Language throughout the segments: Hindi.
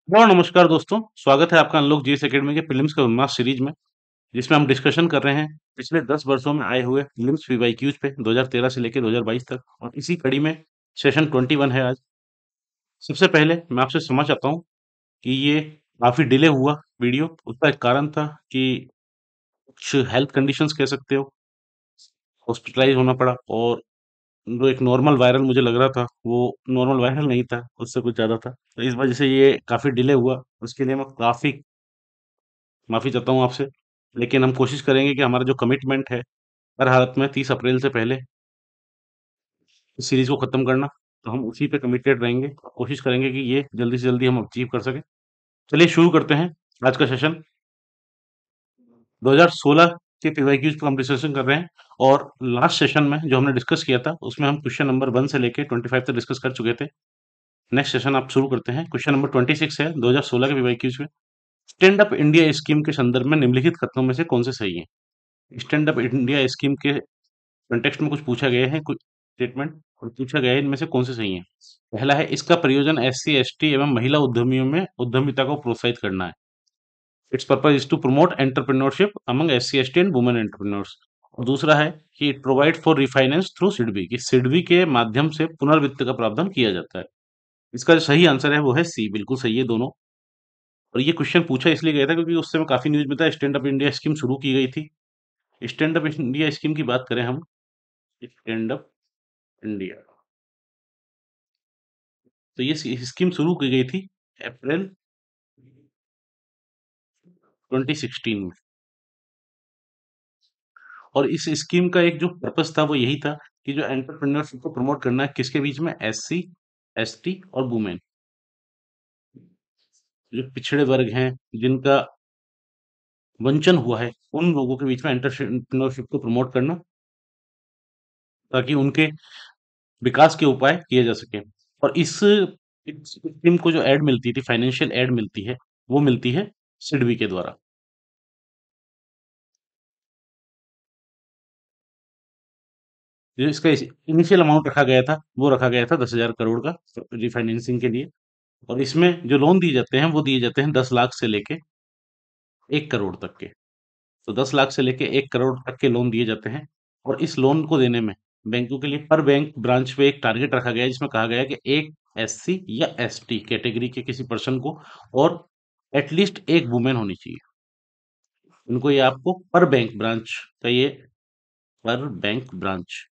और नमस्कार दोस्तों, स्वागत है आपका अनलॉक जीएस एकेडमी के प्रीलिम्स के उन्माद सीरीज में, जिसमें हम डिस्कशन कर रहे हैं पिछले 10 वर्षों में आए हुए प्रीलिम्स पीवाईक्यूज पे 2013 से लेकर 2022 तक और इसी कड़ी में सेशन 21 है आज। सबसे पहले मैं आपसे क्षमा चाहता हूँ कि ये काफ़ी डिले हुआ वीडियो। उसका एक कारण था कि कुछ हेल्थ कंडीशंस कह सकते हो, हॉस्पिटलाइज़ होना पड़ा और जो एक नॉर्मल वायरल मुझे लग रहा था, वो नॉर्मल वायरल नहीं था, उससे कुछ ज़्यादा था। तो इस वजह से ये काफ़ी डिले हुआ, उसके लिए मैं काफ़ी माफ़ी चाहता हूँ आपसे। लेकिन हम कोशिश करेंगे कि हमारा जो कमिटमेंट है, हर हालत में 30 अप्रैल से पहले इस सीरीज़ को ख़त्म करना, तो हम उसी पे कमिटेड रहेंगे। कोशिश करेंगे कि ये जल्दी से जल्दी हम अचीव कर सकें। चलिए शुरू करते हैं आज का सेशन। 2016 के पीवाईक्यूज़ पे हम डिस्कशन कर रहे हैं और लास्ट सेशन में जो हमने डिस्कस किया था, उसमें हम क्वेश्चन नंबर 1 से लेके 25 तक डिस्कस कर चुके थे। नेक्स्ट सेशन आप शुरू करते हैं। क्वेश्चन नंबर 26 है 2016 के पीवाईक्यूज़ में। स्टैंड अप इंडिया स्कीम के संदर्भ में निम्नलिखित कथनों में से कौन से सही हैं? स्टैंड अप इंडिया स्कीम के कॉन्टेक्स्ट में कुछ पूछा गया है, कुछ स्टेटमेंट और पूछा गया है, इनमें से कौन से सही हैं? पहला है, इसका प्रयोजन एससी, एसटी एवं महिला उद्यमियों में उद्यमिता को प्रोत्साहित करना है। Its purpose is to promote entrepreneurship among SC, ST and women entrepreneurs. और दूसरा है कि it provide for refinance through SIDBI, कि सिडबी के माध्यम से पुनर्वित्त का प्रावधान किया जाता है। इसका जो सही आंसर है वो है सी, बिल्कुल सही है दोनों। और ये क्वेश्चन पूछा इसलिए गया था क्योंकि उस समय काफी न्यूज में था, स्टैंड अप इंडिया स्कीम शुरू की गई थी। स्टैंड अप इंडिया स्कीम की बात करें हम, स्टैंड अप इंडिया, तो ये स्कीम शुरू की गई थी अप्रैल 2016 में। और इस स्कीम का एक जो पर्पस था वो यही था कि जो एंटरप्रेन्योरशिप को प्रमोट करना है किसके बीच में, एससी, एसटी और वुमेन, जो पिछड़े वर्ग हैं, जिनका वंचन हुआ है, उन लोगों के बीच में एंटरप्रेन्योरशिप को प्रमोट करना, ताकि उनके विकास के उपाय किए जा सके। और इस स्कीम को जो एड मिलती थी, फाइनेंशियल एड मिलती है, वो मिलती है सिडबी के द्वारा। जो इसका इनिशियल अमाउंट रखा गया था वो रखा गया था 10,000 करोड़ का रिफाइनेंसिंग के लिए। और इसमें जो लोन दिए जाते हैं वो दिए जाते हैं 10 लाख से लेके 1 करोड़ तक के। तो 10 लाख से लेके 1 करोड़ तक के लोन दिए जाते हैं। और इस लोन को देने में बैंकों के लिए पर बैंक ब्रांच पे एक टारगेट रखा गया है, जिसमें कहा गया है कि एक एससी या एसटी कैटेगरी के किसी पर्सन को और एटलीस्ट एक वुमेन होनी चाहिए। उनको ये आपको पर बैंक ब्रांच का ये पर बैंक ब्रांच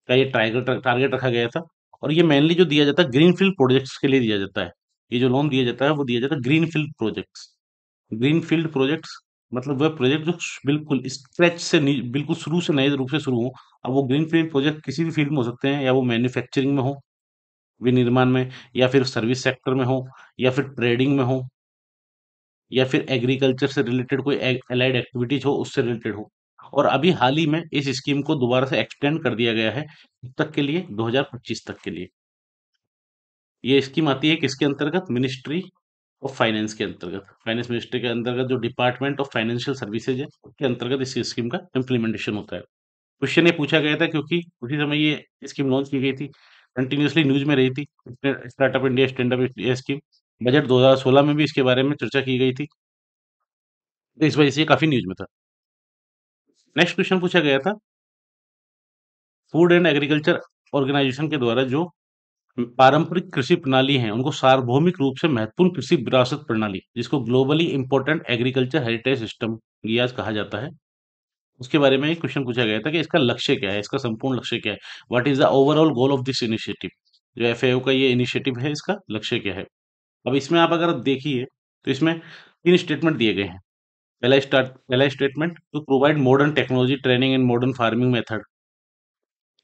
का ये टारगेट टारगेट रखा गया था। और ये मेनली जो दिया जाता है ग्रीनफील्ड प्रोजेक्ट्स के लिए दिया जाता है। ये जो लोन दिया जाता है वो दिया जाता है ग्रीनफील्ड प्रोजेक्ट्स। ग्रीनफील्ड प्रोजेक्ट्स मतलब वह प्रोजेक्ट जो बिल्कुल स्क्रैच से बिल्कुल शुरू से नए रूप से शुरू हो। अब वो ग्रीनफील्ड प्रोजेक्ट किसी भी फील्ड में हो सकते हैं, या वो मैन्युफैक्चरिंग में हो, विनिर्माण में, या फिर सर्विस सेक्टर में हो, या फिर ट्रेडिंग में हो, या फिर एग्रीकल्चर से रिलेटेड कोई एलाइड एक्टिविटीज हो, उससे रिलेटेड हो। और अभी हाल ही में इस स्कीम को दोबारा से एक्सटेंड कर दिया गया है कब तक के लिए, 2025 तक के लिए। ये स्कीम आती है किसके अंतर्गत, मिनिस्ट्री ऑफ फाइनेंस के अंतर्गत। फाइनेंस मिनिस्ट्री के अंतर्गत जो डिपार्टमेंट ऑफ फाइनेंशियल सर्विसेज है, उसके अंतर्गत इस स्कीम का इम्प्लीमेंटेशन होता है। क्वेश्चन ये पूछा गया था क्योंकि उसी समय ये स्कीम लॉन्च की गई थी, कंटिन्यूअसली न्यूज में रही थी। Startup India, stand up India scheme, budget 2016 में भी इसके बारे में चर्चा की गई थी, तो इस वजह से ये काफी न्यूज में था। नेक्स्ट क्वेश्चन पूछा गया था, फूड एंड एग्रीकल्चर ऑर्गेनाइजेशन के द्वारा जो पारंपरिक कृषि प्रणाली हैं, उनको सार्वभौमिक रूप से महत्वपूर्ण कृषि विरासत प्रणाली, जिसको globally important agriculture heritage system Geass कहा जाता है, उसके बारे में एक क्वेश्चन पूछा गया था कि इसका लक्ष्य क्या है, इसका संपूर्ण लक्ष्य क्या है, what is the overall goal of this initiative. जो एफएओ का ये इनिशिएटिव है, इसका लक्ष्य क्या है। अब इसमें आप अगर देखिए तो इसमें 3 स्टेटमेंट दिए गए हैं। पहला statement, to provide modern technology training and modern farming method,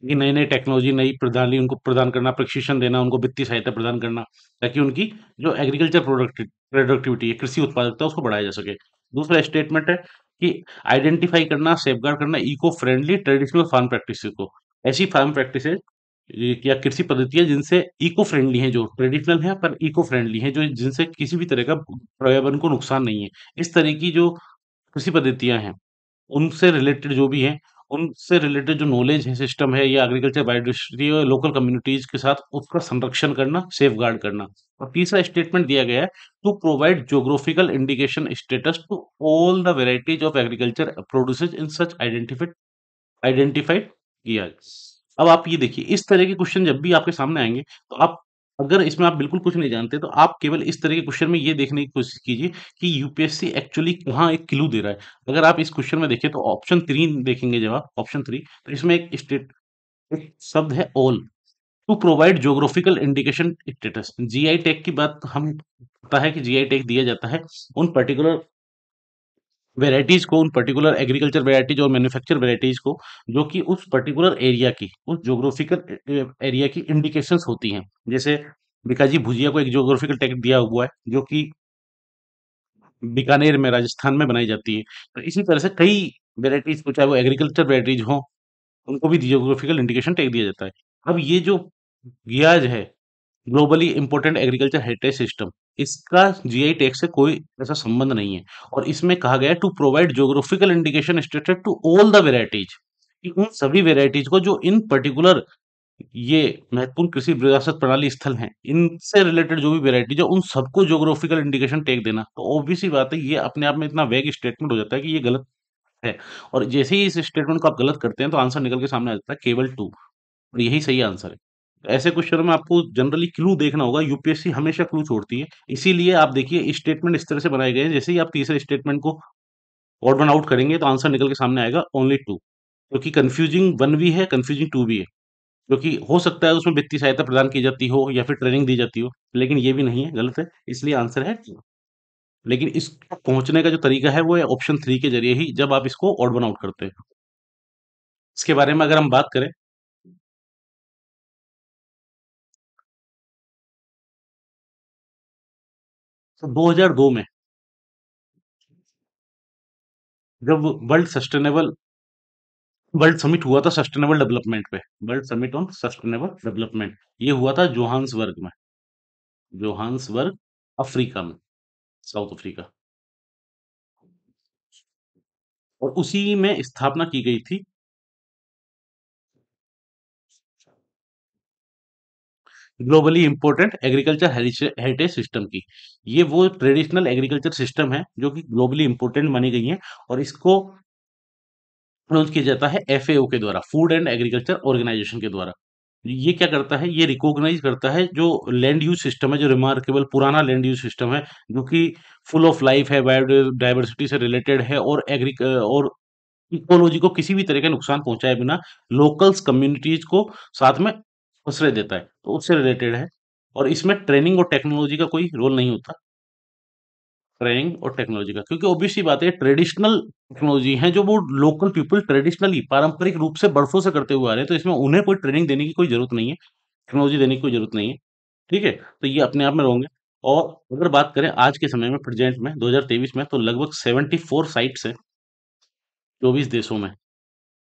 कि नई नई टेक्नोलॉजी, नई प्रणाली उनको प्रदान करना, प्रशिक्षण देना, उनको वित्तीय सहायता प्रदान करना, ताकि उनकी जो एग्रीकल्चर प्रोडक्टिविटी है, कृषि उत्पादकता, उसको बढ़ाया जा सके। दूसरा स्टेटमेंट है कि आइडेंटिफाई करना, सेफगार्ड करना eco friendly traditional farm practices को, ऐसी फार्म प्रैक्टिसेस या कृषि पद्धतियां जिनसे इको फ्रेंडली हैं, जो ट्रेडिशनल है पर इको फ्रेंडली हैं, जो जिनसे किसी भी तरह का पर्यावरण को नुकसान नहीं है, इस तरह की जो कृषि पद्धतियां हैं, उनसे रिलेटेड जो भी हैं, उनसे रिलेटेड जो नॉलेज है, सिस्टम है या एग्रीकल्चर बायोडायवर्सिटी और लोकल कम्युनिटीज के साथ उसका संरक्षण करना, सेफ गार्ड करना। और तीसरा स्टेटमेंट दिया गया है, to provide geographical indication status to all the varieties of agriculture produces in such identified किया। अब आप ये देखिए, इस तरह के क्वेश्चन जब भी आपके सामने आएंगे, तो आप, अगर इसमें आप बिल्कुल कुछ नहीं जानते, तो आप केवल इस तरह के क्वेश्चन में ये देखने की कोशिश कीजिए कि यूपीएससी एक्चुअली कहाँ एक क्लू दे रहा है। अगर आप इस क्वेश्चन में देखिए, तो ऑप्शन 3 देखेंगे, जब आप ऑप्शन 3, तो इसमें एक शब्द है all, to provide geographical indication status. GI tag की बात हम पता है कि जीआई टैग दिया जाता है उन पर्टिकुलर वेराइटीज को, उन पर्टिकुलर एग्रीकल्चर वेराइटीज और मैन्युफैक्चर वेराइटीज को, जो कि उस पर्टिकुलर एरिया की, उस ज्योग्राफिकल एरिया की इंडिकेशंस होती हैं। जैसे बीकाजी भुजिया को एक ज्योग्राफिकल टैग दिया हुआ है, जो कि बीकानेर में, राजस्थान में बनाई जाती है। तो इसी तरह से कई वेराइटीज को, चाहे वो एग्रीकल्चर वेराइटीज हो, उनको भी जियोग्राफिकल इंडिकेशन टैग दिया जाता है। अब ये जो गियाज है, globally important agriculture heritage system, इसका जीआई टैग से कोई ऐसा संबंध नहीं है। और इसमें कहा गया है, to provide geographical indication status to all the varieties, कि उन सभी वेराइटीज को जो इन पर्टिकुलर ये महत्वपूर्ण कृषि विरासत प्रणाली स्थल हैं, इनसे रिलेटेड जो भी वेराइटीज है, उन सबको ज्योग्राफिकल इंडिकेशन टैग देना। तो ऑब्वियस सी बात है, ये अपने आप में इतना वैग स्टेटमेंट हो जाता है कि ये गलत है। और जैसे ही इस स्टेटमेंट को आप गलत करते हैं, तो आंसर निकल के सामने आ जाता है केवल 2, और यही सही आंसर है। तो ऐसे क्वेश्चनों में आपको जनरली क्लू देखना होगा, यूपीएससी हमेशा क्लू छोड़ती है। इसीलिए आप देखिए, स्टेटमेंट इस तरह से बनाए गए हैं, जैसे ही आप तीसरे स्टेटमेंट को ऑड वन आउट करेंगे, तो आंसर निकल के सामने आएगा ओनली 2, क्योंकि कंफ्यूजिंग 1 भी है, कंफ्यूजिंग 2 भी है। क्योंकि हो सकता है उसमें वित्तीय सहायता प्रदान की जाती हो या फिर ट्रेनिंग दी जाती हो, लेकिन ये भी नहीं है, गलत है, इसलिए आंसर है 2। लेकिन इस पहुंचने का जो तरीका है, वो है ऑप्शन 3 के जरिए ही, जब आप इसको ऑड वन आउट करते हैं। इसके बारे में अगर हम बात करें, तो 2002 में जब वर्ल्ड समिट हुआ था सस्टेनेबल डेवलपमेंट पे, world summit on sustainable development, ये हुआ था जोहान्सबर्ग में, जोहान्सबर्ग, अफ्रीका में, साउथ अफ्रीका। और उसी में स्थापना की गई थी globally important agriculture heritage system की। ये वो ट्रेडिशनल एग्रीकल्चर सिस्टम है जो कि ग्लोबली इंपोर्टेंट मानी गई है, और इसको लॉन्च किया जाता है एफएओ के द्वारा, फूड एंड एग्रीकल्चर ऑर्गेनाइजेशन के द्वारा। ये क्या करता है, ये रिकॉग्नाइज करता है जो लैंड यूज सिस्टम है, जो रिमार्केबल पुराना लैंड यूज सिस्टम है, जो कि फुल ऑफ लाइफ है, बायोडाइवर्सिटी से रिलेटेड है, और इकोलॉजी को किसी भी तरह का नुकसान पहुंचाए बिना लोकल्स कम्युनिटीज को साथ में आश्रय देता है, तो उससे रिलेटेड है। और इसमें ट्रेनिंग और टेक्नोलॉजी का कोई रोल नहीं होता, ट्रेनिंग और टेक्नोलॉजी का, क्योंकि ऑब्वियस सी बात है, ट्रेडिशनल टेक्नोलॉजी है जो वो लोकल पीपल ट्रेडिशनली पारंपरिक रूप से बरसों से करते हुए आ रहे हैं, तो इसमें उन्हें कोई ट्रेनिंग देने की कोई जरूरत नहीं है, टेक्नोलॉजी देने की कोई जरूरत नहीं है। ठीक है, तो ये अपने आप में रॉन्ग है। और अगर बात करें आज के समय में, प्रेजेंट में 2023 में, तो लगभग 74 साइट्स हैं 24 देशों में,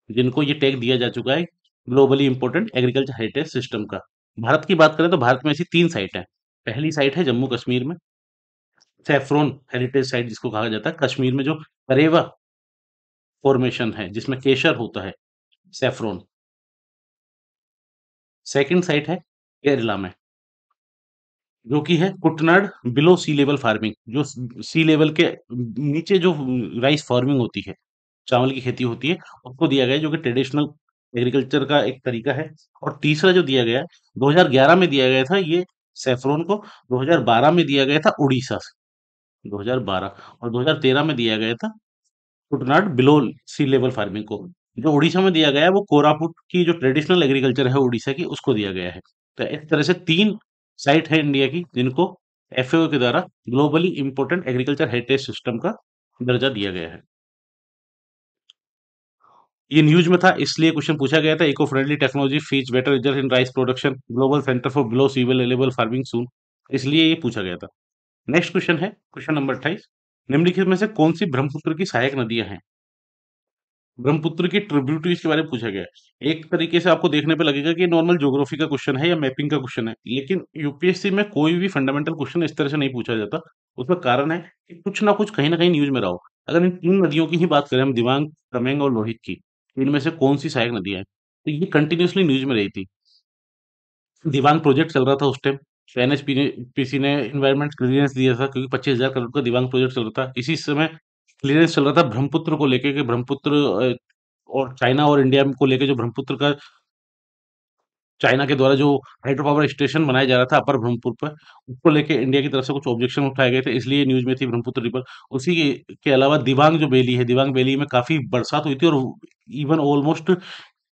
जिनको ये टैग दिया जा चुका है globally important agriculture heritage system का। भारत की बात करें, तो भारत में ऐसी 3 साइट है। पहली साइट है जम्मू कश्मीर में, सैफरोन हेरिटेज साइट जिसको कहा जाता है, कश्मीर में जो करेवा फॉर्मेशन है, जिसमें केशर होता है, सैफरोन। सेकंड साइट है केरला में, जो कि है कुटनाड बिलो सी लेवल फार्मिंग, जो सी लेवल के नीचे जो राइस फार्मिंग होती है, चावल की खेती होती है, उसको दिया गया है, जो कि ट्रेडिशनल एग्रीकल्चर का एक तरीका है। और तीसरा जो दिया गया है, 2011 में दिया गया था ये सैफरोन को, 2012 में दिया गया था उड़ीसा से, 2012, और 2013 में दिया गया था कुटनाड बिलो सी लेवल फार्मिंग को। जो उड़ीसा में दिया गया है, वो कोरापुट की जो ट्रेडिशनल एग्रीकल्चर है उड़ीसा की, उसको दिया गया है। तो इस तरह से 3 साइट है इंडिया की, जिनको एफएओ के द्वारा globally important agriculture heritage system का दर्जा दिया गया है। ये न्यूज में था, इसलिए क्वेश्चन पूछा गया था, eco friendly technology fetch better result in rice production, global centre for below sea level farming soon, इसलिए ये पूछा गया था। नेक्स्ट क्वेश्चन है क्वेश्चन नंबर 28, निम्नलिखित में से कौन सी ब्रह्मपुत्र की सहायक नदियां हैं। ब्रह्मपुत्र की ट्रिब्यूटरीज के बारे में पूछा गया है। एक तरीके से आपको देखने पे लगेगा कि नॉर्मल ज्योग्राफी का क्वेश्चन है या मैपिंग का क्वेश्चन है, लेकिन यूपीएससी में कोई भी फंडामेंटल क्वेश्चन इस तरह से नहीं पूछा जाता। उसका कारण है कि कुछ ना कुछ कहीं ना कहीं न्यूज में रहा हो। अगर इन 3 नदियों की ही बात करें हम, दिबांग, तमेंग और लोहित की, इनमें से कौन सी सहायक नदियां हैं? तो ये कंटिन्यूअसली न्यूज में रही थी। दिबांग प्रोजेक्ट चल रहा था उस टाइम, तो एनएचपी ने पीसी ने इन्वायरमेंट क्लियरेंस दिया था, क्योंकि 25,000 करोड़ का दिबांग प्रोजेक्ट चल रहा था। इसी समय क्लियरेंस चल रहा था ब्रह्मपुत्र को लेके, कि ब्रह्मपुत्र और चाइना और इंडिया को लेके जो ब्रह्मपुत्र का, चाइना के द्वारा जो हाइड्रो पावर स्टेशन बनाया जा रहा था अपर ब्रह्मपुत्र पर, उसको लेके इंडिया की तरफ से कुछ ऑब्जेक्शन उठाए गए थे, इसलिए न्यूज में थी ब्रह्मपुत्र रिवर। उसी के अलावा दिबांग जो वैली है, दिबांग वैली में काफी बरसात हुई थी, और इवन ऑलमोस्ट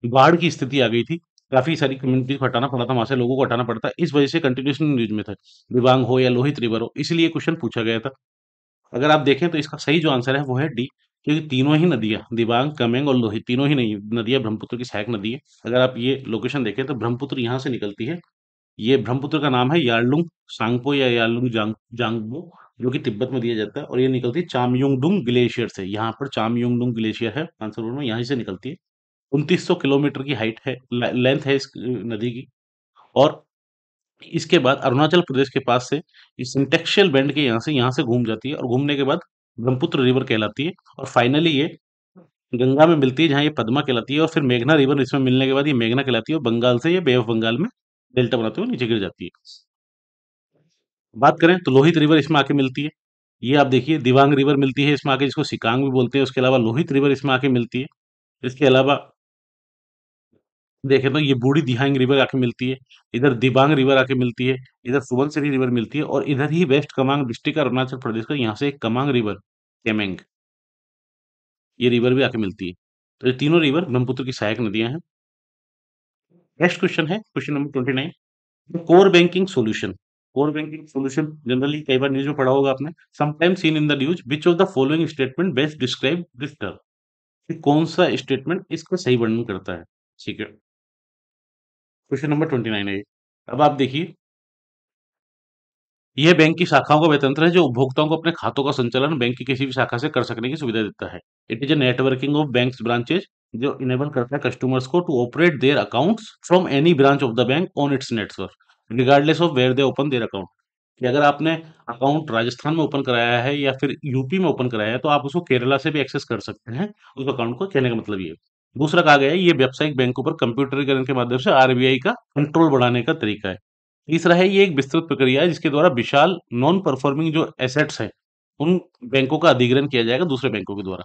बाढ़ की स्थिति आ गई थी। काफी सारी कम्युनिटी को हटाना पड़ा था, वहां से लोगों को हटाना पड़ा था, इस वजह से कंटिन्यूशन न्यूज में था। दिबांग हो या लोहित रिवर हो, इसलिए क्वेश्चन पूछा गया था। अगर आप देखें तो इसका सही जो आंसर है वो है डी, क्योंकि तीनों ही नदियां, दिबांग, कमेंग और लोहित, तीनों ही नहीं नदियां ब्रह्मपुत्र की सहायक नदी है। अगर आप ये लोकेशन देखें तो ब्रह्मपुत्र यहाँ से निकलती है। ये ब्रह्मपुत्र का नाम है यार्लुंग सांगपो या यार्लुंग जांगबो, जो कि तिब्बत में दिया जाता है, और ये निकलती है चामयुंगडुंग ग्लेशियर से। यहाँ पर चामयुंगडुंग ग्लेशियर है मानसरोवर में, यहीं से निकलती है। 2900 किलोमीटर की हाइट है, लेंथ है इस नदी की। और इसके बाद अरुणाचल प्रदेश के पास से इस सिंटेक्शियल बेंड के यहाँ से घूम जाती है, और घूमने के बाद ब्रह्मपुत्र रिवर कहलाती है। और फाइनली ये गंगा में मिलती है, जहाँ ये पद्मा कहलाती है, और फिर मेघना रिवर इसमें मिलने के बाद ये मेघना कहलाती है, और बंगाल से ये बे ऑफ बंगाल में डेल्टा बनाते हुए नीचे गिर जाती है। बात करें तो लोहित रिवर इसमें आके मिलती है। ये आप देखिए, दिबांग रिवर मिलती है इसमें आके, जिसको सिकांग भी बोलते हैं। उसके अलावा लोहित रिवर इसमें आके मिलती है। इसके अलावा देखें तो ये बूढ़ी दिहांग रिवर आके मिलती है, इधर दिबांग रिवर आके मिलती है, इधर सुबनसिरी रिवर मिलती है, और इधर ही वेस्ट कामेंग डिस्ट्रिक्ट अरुणाचल प्रदेश का, यहाँ से एक कमांग रिवर, केमेंग, ये रिवर भी आके मिलती है। तो ये तीनों रिवर ब्रह्मपुत्र की सहायक नदियां हैं। नेक्स्ट क्वेश्चन है question number 29। Core banking solution. Core banking solution generally कई बार न्यूज में पढ़ा होगा आपने। Sometimes seen in the news, which of the following statement best describe this term? कि कौन सा स्टेटमेंट इसका सही वर्णन करता है? ठीक है, क्वेश्चन नंबर 29 है ये। अब आप देखिए, यह बैंक की शाखाओं का वह तंत्र है जो उपभोक्ताओं को अपने खातों का संचालन बैंक की किसी भी शाखा से कर सकने की सुविधा देता है। It is a networking of banks branches, जो इनेबल करता है कस्टमर्स को to operate their accounts from any branch of the bank on its network regardless of where they open their account. कि अगर आपने अकाउंट राजस्थान में ओपन कराया है या फिर यूपी में ओपन कराया है, तो आप उसको केरला से भी एक्सेस कर सकते हैं उस अकाउंट को, कहने का मतलब ये है। दूसरा कहा गया है, ये व्यावसायिक बैंकों पर कंप्यूटरीकरण के माध्यम से आरबीआई का कंट्रोल बढ़ाने का तरीका है। तीसरा है, ये एक विस्तृत प्रक्रिया है जिसके द्वारा विशाल नॉन परफॉर्मिंग जो एसेट्स हैं, उन बैंकों का अधिग्रहण किया जाएगा दूसरे बैंकों के द्वारा।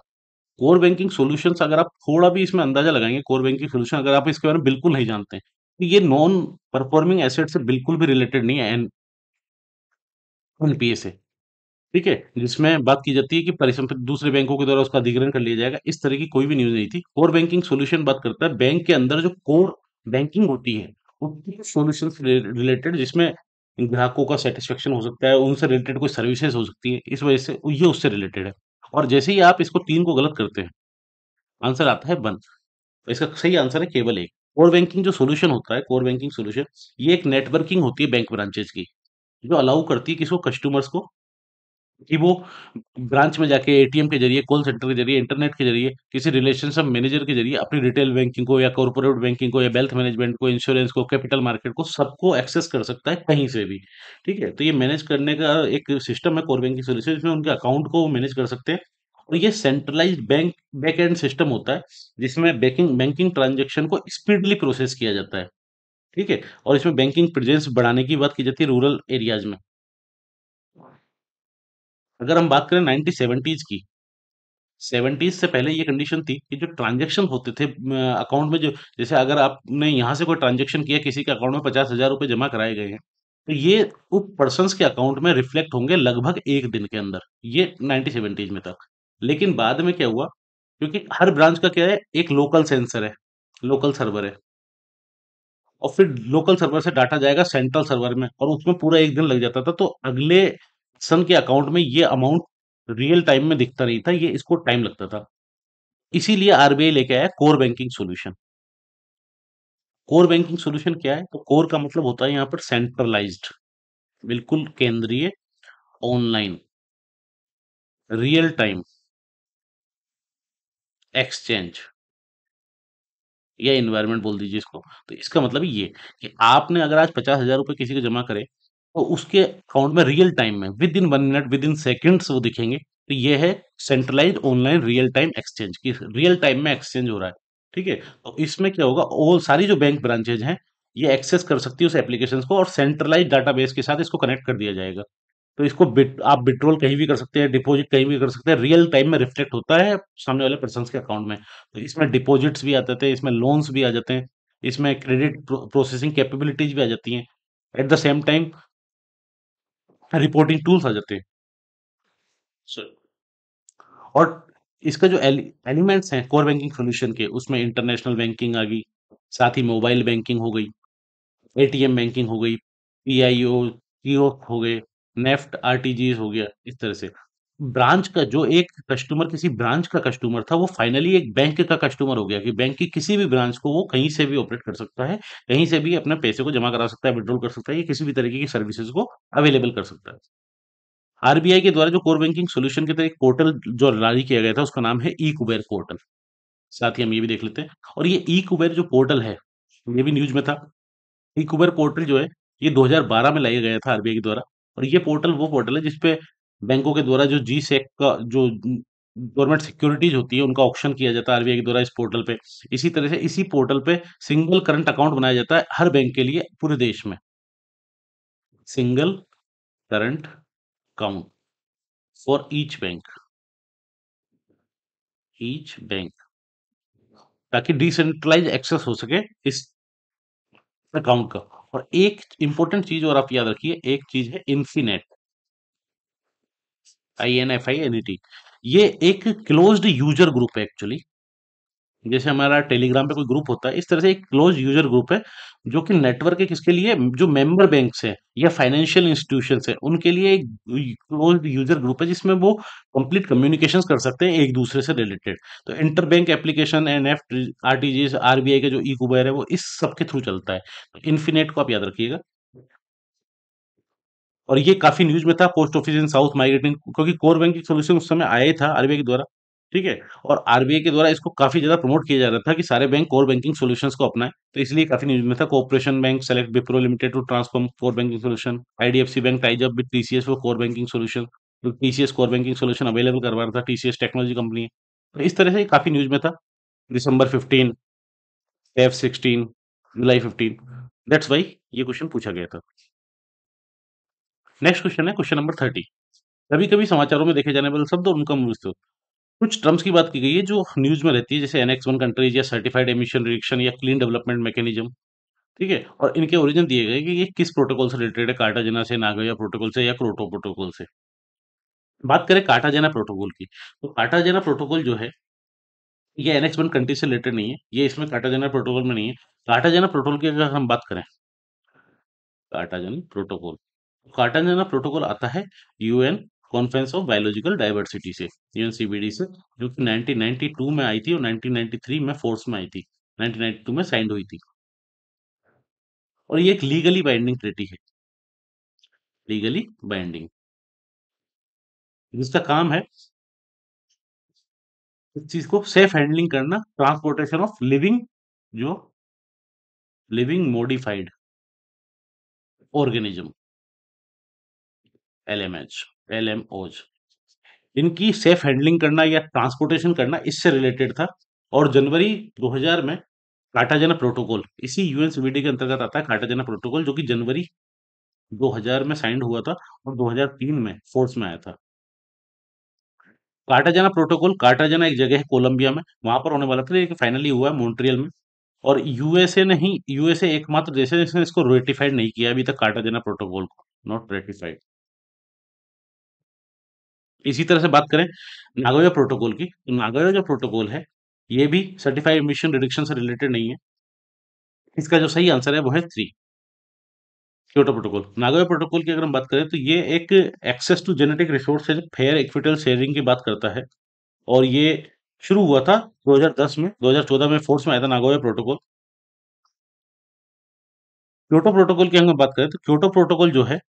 कोर बैंकिंग सॉल्यूशंस, अगर आप थोड़ा भी इसमें अंदाजा लगाएंगे, कोर बैंकिंग सॉल्यूशन अगर आप इसके बारे में बिल्कुल नहीं जानते हैं, तो ये नॉन परफॉर्मिंग एसेट से बिल्कुल भी रिलेटेड नहीं है एनपीए से। ठीक है, जिसमें बात की जाती है कि परिसंपत्ति दूसरे बैंकों के द्वारा उसका अधिग्रहण कर लिया जाएगा, इस तरह की कोई भी न्यूज नहीं थी। कोर बैंकिंग सॉल्यूशन बात करता है बैंक के अंदर जो कोर बैंकिंग होती है, उसकी सॉल्यूशन से रिलेटेड, जिसमें ग्राहकों का सेटिस्फेक्शन हो सकता है, उनसे रिलेटेड कोई सर्विसेज हो सकती है, इस वजह से ये उससे रिलेटेड है। और जैसे ही आप इसको तीन को गलत करते हैं, आंसर आता है वन। तो इसका सही आंसर है केवल एक। कोर बैंकिंग जो सॉल्यूशन होता है, कोर बैंकिंग सॉल्यूशन, ये एक नेटवर्किंग होती है बैंक ब्रांचेज की, जो अलाउ करती है किसको, कस्टमर्स को, कि वो ब्रांच में जाके एटीएम के जरिए, कॉल सेंटर के जरिए, इंटरनेट के जरिए, किसी रिलेशनशिप मैनेजर के जरिए अपनी रिटेल बैंकिंग को या कॉर्पोरेट बैंकिंग को या वेल्थ मैनेजमेंट को, इंश्योरेंस को, कैपिटल मार्केट को, सबको एक्सेस कर सकता है कहीं से भी। ठीक है, तो ये मैनेज करने का एक सिस्टम है कोर बैंकिंग सॉल्यूशन, जिसमें उनके अकाउंट को मैनेज कर सकते हैं। और ये centralised bank back and system होता है, जिसमें बैंकिंग बैंकिंग ट्रांजेक्शन को स्पीडली प्रोसेस किया जाता है। ठीक है, और इसमें बैंकिंग प्रेजेंस बढ़ाने की बात की जाती है रूरल एरियाज में। अगर हम बात करें 1970s की, 70s से पहले ये कंडीशन थी कि जो ट्रांजैक्शन होते थे अकाउंट में, जो जैसे अगर आपने यहाँ से कोई ट्रांजैक्शन किया, किसी के अकाउंट में 50,000 रुपए जमा कराए गए हैं, तो ये उस पर्सन के अकाउंट में रिफ्लेक्ट होंगे लगभग एक दिन के अंदर। ये 1970s में था। लेकिन बाद में क्या हुआ, क्योंकि हर ब्रांच का क्या है, एक लोकल सेंसर है, लोकल सर्वर है, और फिर लोकल सर्वर से डाटा जाएगा सेंट्रल सर्वर में, और उसमें पूरा एक दिन लग जाता था। तो अगले सन के अकाउंट में ये अमाउंट रियल टाइम में दिखता नहीं था, ये इसको टाइम लगता था। इसीलिए आरबीआई लेके आया core banking solution. Core banking solution क्या है, तो कोर का मतलब होता है यहाँ पर सेंट्रलाइज्ड, बिल्कुल केंद्रीय, ऑनलाइन, रियल टाइम एक्सचेंज, या इन्वायरमेंट बोल दीजिए इसको। तो इसका मतलब ये कि आपने अगर आज 50,000 रुपए किसी को जमा करे, तो उसके अकाउंट में रियल टाइम में, with in 1 minute, with in seconds वो दिखेंगे। तो ये है centralised online real time exchange, की रियल टाइम में एक्सचेंज हो रहा है। ठीक है? तो इसमें क्या होगा, वो सारी जो बैंक ब्रांचेज हैं, ये एक्सेस कर सकती है उस एप्लीकेशन को, और सेंट्रलाइज्ड डाटाबेस के साथ इसको कनेक्ट कर दिया जाएगा। तो इसको आप विड्रॉल कहीं भी कर सकते हैं, डिपॉजिट कहीं भी कर सकते हैं, रियल टाइम में रिफ्लेक्ट होता है सामने वाले पर्सन के अकाउंट में। तो इसमें डिपॉजिट्स भी आ जाते हैं, इसमें लोन्स भी आ जाते हैं, इसमें क्रेडिट प्रोसेसिंग कैपेबिलिटीज भी आ जाती हैं, at the same time reporting tools आ जाते हैं। So, और इसका जो एलिमेंट्स हैं कोर बैंकिंग सॉल्यूशन के, उसमें इंटरनेशनल बैंकिंग आ गई, साथ ही मोबाइल बैंकिंग हो गई, एटीएम बैंकिंग हो गई, पीआईओ, कियोस्क हो गए, नेफ्ट, आरटीजीएस हो गया, इस तरह से। ब्रांच का जो एक कस्टमर किसी ब्रांच का कस्टमर था, वो फाइनली एक बैंक का कस्टमर हो गया, कि बैंक की किसी भी ब्रांच को वो कहीं से भी ऑपरेट कर सकता है, कहीं से भी अपने पैसे को जमा करा सकता है, विड्रॉल कर सकता है, या किसी भी तरीके की सर्विसेज को अवेलेबल कर सकता है। आरबीआई के द्वारा जो कोर बैंकिंग सॉल्यूशन के तहत एक पोर्टल जो जारी किया गया था, उसका नाम है ई कुबेर पोर्टल। साथ ही हम ये भी देख लेते हैं, और ये ई कुबेर जो पोर्टल है, ये भी न्यूज में था। ई कुबेर पोर्टल जो है, ये 2012 में लाया गया था आरबीआई के द्वारा, और ये पोर्टल वो पोर्टल है जिसपे बैंकों के द्वारा जो जी सेक का जो गवर्नमेंट सिक्योरिटीज होती है, उनका ऑक्शन किया जाता है आरबीआई के द्वारा इस पोर्टल पे। इसी तरह से इसी पोर्टल पे सिंगल करंट अकाउंट बनाया जाता है हर बैंक के लिए पूरे देश में। Single current account for each bank, ताकि डिसेंट्रलाइज एक्सेस हो सके इस अकाउंट का। और एक इंपॉर्टेंट चीज और आप याद रखिए, एक चीज है इन्फीनेट, INFINET। ये एक क्लोज्ड यूजर ग्रुप है एक्चुअली। जैसे हमारा टेलीग्राम पे कोई ग्रुप होता है, इस तरह से एक क्लोज यूजर ग्रुप है, जो कि नेटवर्क है किसके लिए, जो मेंबर बैंक्स हैं या फाइनेंशियल इंस्टीट्यूशंस हैं, उनके लिए एक क्लोज यूजर ग्रुप है, जिसमें वो कंप्लीट कम्युनिकेशंस कर सकते हैं एक दूसरे से रिलेटेड। तो inter bank application, NEFT, RTGS, RBI का जो ई कुबेर है, वो इस सब के थ्रू चलता है। तो इन्फिनेट को आप याद रखिएगा। और ये काफ़ी न्यूज़ में था, post office in south migrating, क्योंकि कोर बैंकिंग सॉल्यूशन उस समय आया ही था आरबीआई के द्वारा, ठीक है? और आरबीआई के द्वारा इसको काफ़ी ज़्यादा प्रमोट किया जा रहा था कि सारे बैंक कोर बैंकिंग सॉल्यूशंस को अपनाएँ, तो इसलिए काफ़ी न्यूज़ में था। Cooperation bank select Wipro limited to transform core banking solution, IDFC bank ties up with TCS for core banking solution, तो TCS core banking solution available करवा रहा था, टीसीएस टेक्नोलॉजी कंपनी है। तो इस तरह से काफ़ी न्यूज़ में था। दिसंबर 15, F 16, जुलाई 15, दैट्स व्हाई ये क्वेश्चन पूछा गया था। नेक्स्ट क्वेश्चन है क्वेश्चन नंबर 30। कभी-कभी समाचारों में देखे जाने वाले शब्द और उनका मूल स्रोत। कुछ टर्म्स की बात की गई है जो न्यूज़ में रहती है, जैसे एनेक्स 1 कंट्रीज या सर्टिफाइड एमिशन रिडक्शन या क्लीन डेवलपमेंट मैकेनिज्म, ठीक है? और इनके ओरिजिन दिए गए कि ये किस प्रोटोकॉल से रिलेटेड है, कार्टाजेना से, नागोया प्रोटोकॉल से, या क्योटो प्रोटोकॉल से। बात करें कार्टाजेना प्रोटोकॉल की, तो कार्टाजेना प्रोटोकॉल जो है, ये एनेक्स 1 कंट्री से रिलेटेड नहीं है, ये इसमें कार्टाजेना प्रोटोकॉल में नहीं है। कार्टाजेना प्रोटोकॉल की अगर हम बात करें, कार्टाजेना प्रोटोकॉल, कार्टाजेना प्रोटोकॉल आता है UN conference of biological diversity से, यूएनसीबीडी से, जो कि 1992 में आई थी और 1993 में फोर्स में आई थी, 1992 में साइंड हुई थी। और ये एक लीगली बाइंडिंग ट्रीटी है, लीगली बाइंडिंग, जिसका काम है इस चीज को सेफ हैंडलिंग करना, ट्रांसपोर्टेशन ऑफ लिविंग, जो लिविंग मॉडिफाइड ऑर्गेनिज्म, LMH, LMOज, इनकी सेफ हैंडलिंग करना या ट्रांसपोर्टेशन करना इससे रिलेटेड था। और जनवरी 2000 में कार्टाजेना प्रोटोकॉल इसी यूएनसीबीडी के अंतर्गत आता है, कार्टाजेना प्रोटोकॉल, जो कि जनवरी 2000 में साइन हुआ था और 2003 में फोर्स में आया था। कार्टाजेना प्रोटोकॉल, कार्टाजेना एक जगह है कोलंबिया में, वहां पर होने वाला था, लेकिन फाइनली हुआ है मॉन्ट्रियल में। और यूएसए नहीं, यूएसए एकमात्र देश है जिसने इसको रेटिफाइड नहीं किया अभी तक, कार्टाजेना प्रोटोकॉल को, नॉट रेटिफाइड। इसी तरह से बात करें नागोया प्रोटोकॉल की, तो नागोया जो प्रोटोकॉल है, ये भी सर्टिफाइड एमिशन रिडक्शन से रिलेटेड नहीं है। इसका जो सही आंसर है वो है 3, क्योटो प्रोटोकॉल। नागोया प्रोटोकॉल की अगर हम बात करें, तो ये एक एक्सेस टू जेनेटिक रिसोर्स है, फेयर इक्विटल शेयरिंग की बात करता है। और ये शुरू हुआ था 2010 में, 2014 में फोर्स में आया था नागोया प्रोटोकॉल। क्योटो प्रोटोकॉल की अगर बात करें, तो क्योटो प्रोटोकॉल जो है,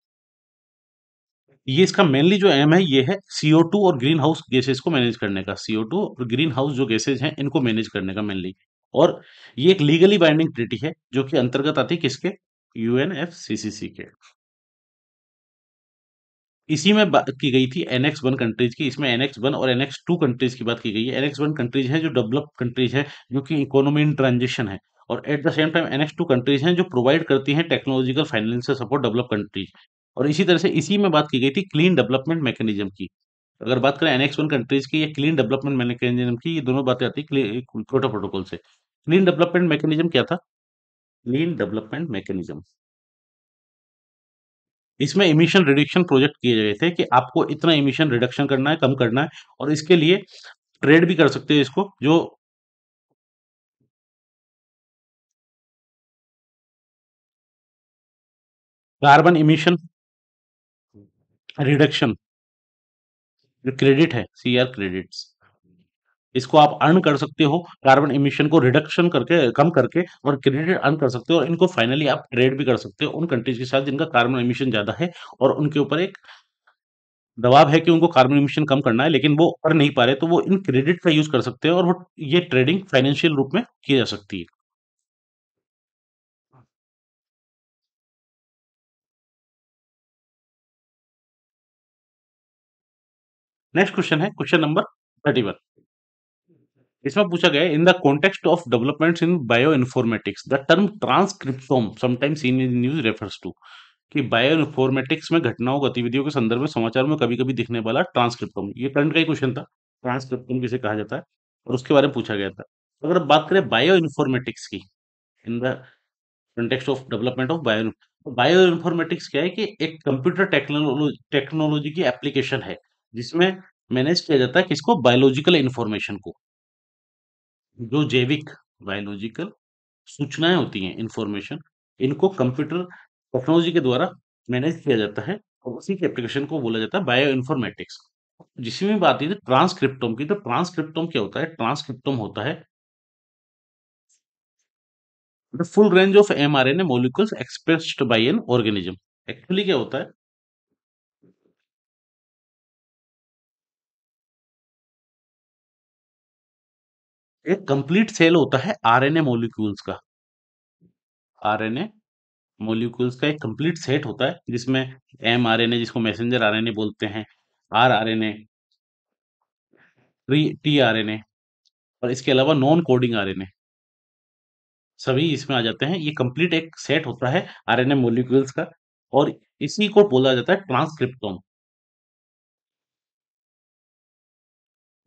ये इसका मेनली जो एम है, ये है CO2 और ग्रीन हाउस गैसेस को मैनेज करने का, CO2 और ग्रीन हाउस जो गैसेज हैं, इनको मैनेज करने का मेनली। और ये एक लीगली बाइंडिंग ट्रीटी है, जो कि अंतर्गत आती है किसके, UNFCCC के। इसी में बात की गई थी एनेक्स वन कंट्रीज की। इसमें एनेक्स वन और एनेक्स टू कंट्रीज की बात की गई है। एनेक्स वन कंट्रीज हैं जो डेवलप कंट्रीज हैं, जो कि इकोनॉमी इन ट्रांजिशन है, और at the same time annex two countries हैं जो प्रोवाइड करती हैं technological financial support develop countries. और इसी तरह से इसी में बात की गई थी क्लीन डेवलपमेंट मैकेनिज्म की। अगर बात करें एनेक्स वन कंट्रीज की या क्लीन डेवलपमेंट मैकेनिज्म की, ये दोनों बातें आती है क्योटो प्रोटोकॉल से। क्लीन डेवलपमेंट मैकेनिज्म क्या था? क्लीन डेवलपमेंट मैकेनिज्म, इसमें इमिशन रिडक्शन प्रोजेक्ट किए गए थे कि आपको इतना इमिशन रिडक्शन करना है, कम करना है, और इसके लिए ट्रेड भी कर सकते हैं इसको, जो कार्बन इमिशन रिडक्शन जो क्रेडिट है, सीआर क्रेडिट्स, इसको आप अर्न कर सकते हो कार्बन इमिशन को रिडक्शन करके, कम करके, और क्रेडिट अर्न कर सकते हो, और इनको फाइनली आप ट्रेड भी कर सकते हो उन कंट्रीज के साथ जिनका कार्बन इमिशन ज्यादा है और उनके ऊपर एक दबाव है कि उनको कार्बन इमिशन कम करना है, लेकिन वो कर नहीं पा रहे, तो वो इन क्रेडिट का यूज कर सकते हैं, और वो ये ट्रेडिंग फाइनेंशियल रूप में की जा सकती है। नेक्स्ट क्वेश्चन है क्वेश्चन नंबर 31। इसमें पूछा गया है in the context of developments in bioinformatics the term transcriptome sometimes seen in news refers to, कि बायो इन्फॉर्मेटिक्स में घटनाओं गतिविधियों के संदर्भ में समाचार में कभी कभी दिखने वाला ट्रांसक्रिप्टोम, ये करंट का ही क्वेश्चन था। ट्रांसक्रिप्टोम किसे कहा जाता है, और उसके बारे में पूछा गया था। अगर अब बात करें बायो इन्फॉर्मेटिक्स की, in the context of development of bio, bio informatics क्या है कि एक कंप्यूटर टेक्नोलॉजी टेक्नोलॉजी की एप्लीकेशन है, जिसमें मैनेज किया जाता है किसको, बायोलॉजिकल इंफॉर्मेशन को, जो जैविक बायोलॉजिकल सूचनाएं होती हैं, इंफॉर्मेशन, इनको कंप्यूटर टेक्नोलॉजी के द्वारा मैनेज किया जाता है, और उसी के एप्लीकेशन को बोला जाता है बायो इन्फॉर्मेटिक्स। जिसमें बात की थी ट्रांसक्रिप्टोम की, तो ट्रांसक्रिप्टोम क्या होता है? ट्रांसक्रिप्टोम होता है the full range of mRNA molecules expressed by an organism. Actually क्या होता है? एक कंप्लीट सेल होता है आरएनए मॉलिक्यूल्स का। आरएनए मॉलिक्यूल्स का एक कंप्लीट सेट होता है, जिसमें एमआरएनए जिसको मैसेंजर आरएनए बोलते हैं, आरआरएनए, टीआरएनए, और इसके अलावा नॉन कोडिंग आरएनए, सभी इसमें आ जाते हैं। ये कंप्लीट एक सेट होता है आरएनए मॉलिक्यूल्स का, और इसी को बोला जाता है ट्रांसक्रिप्टोम।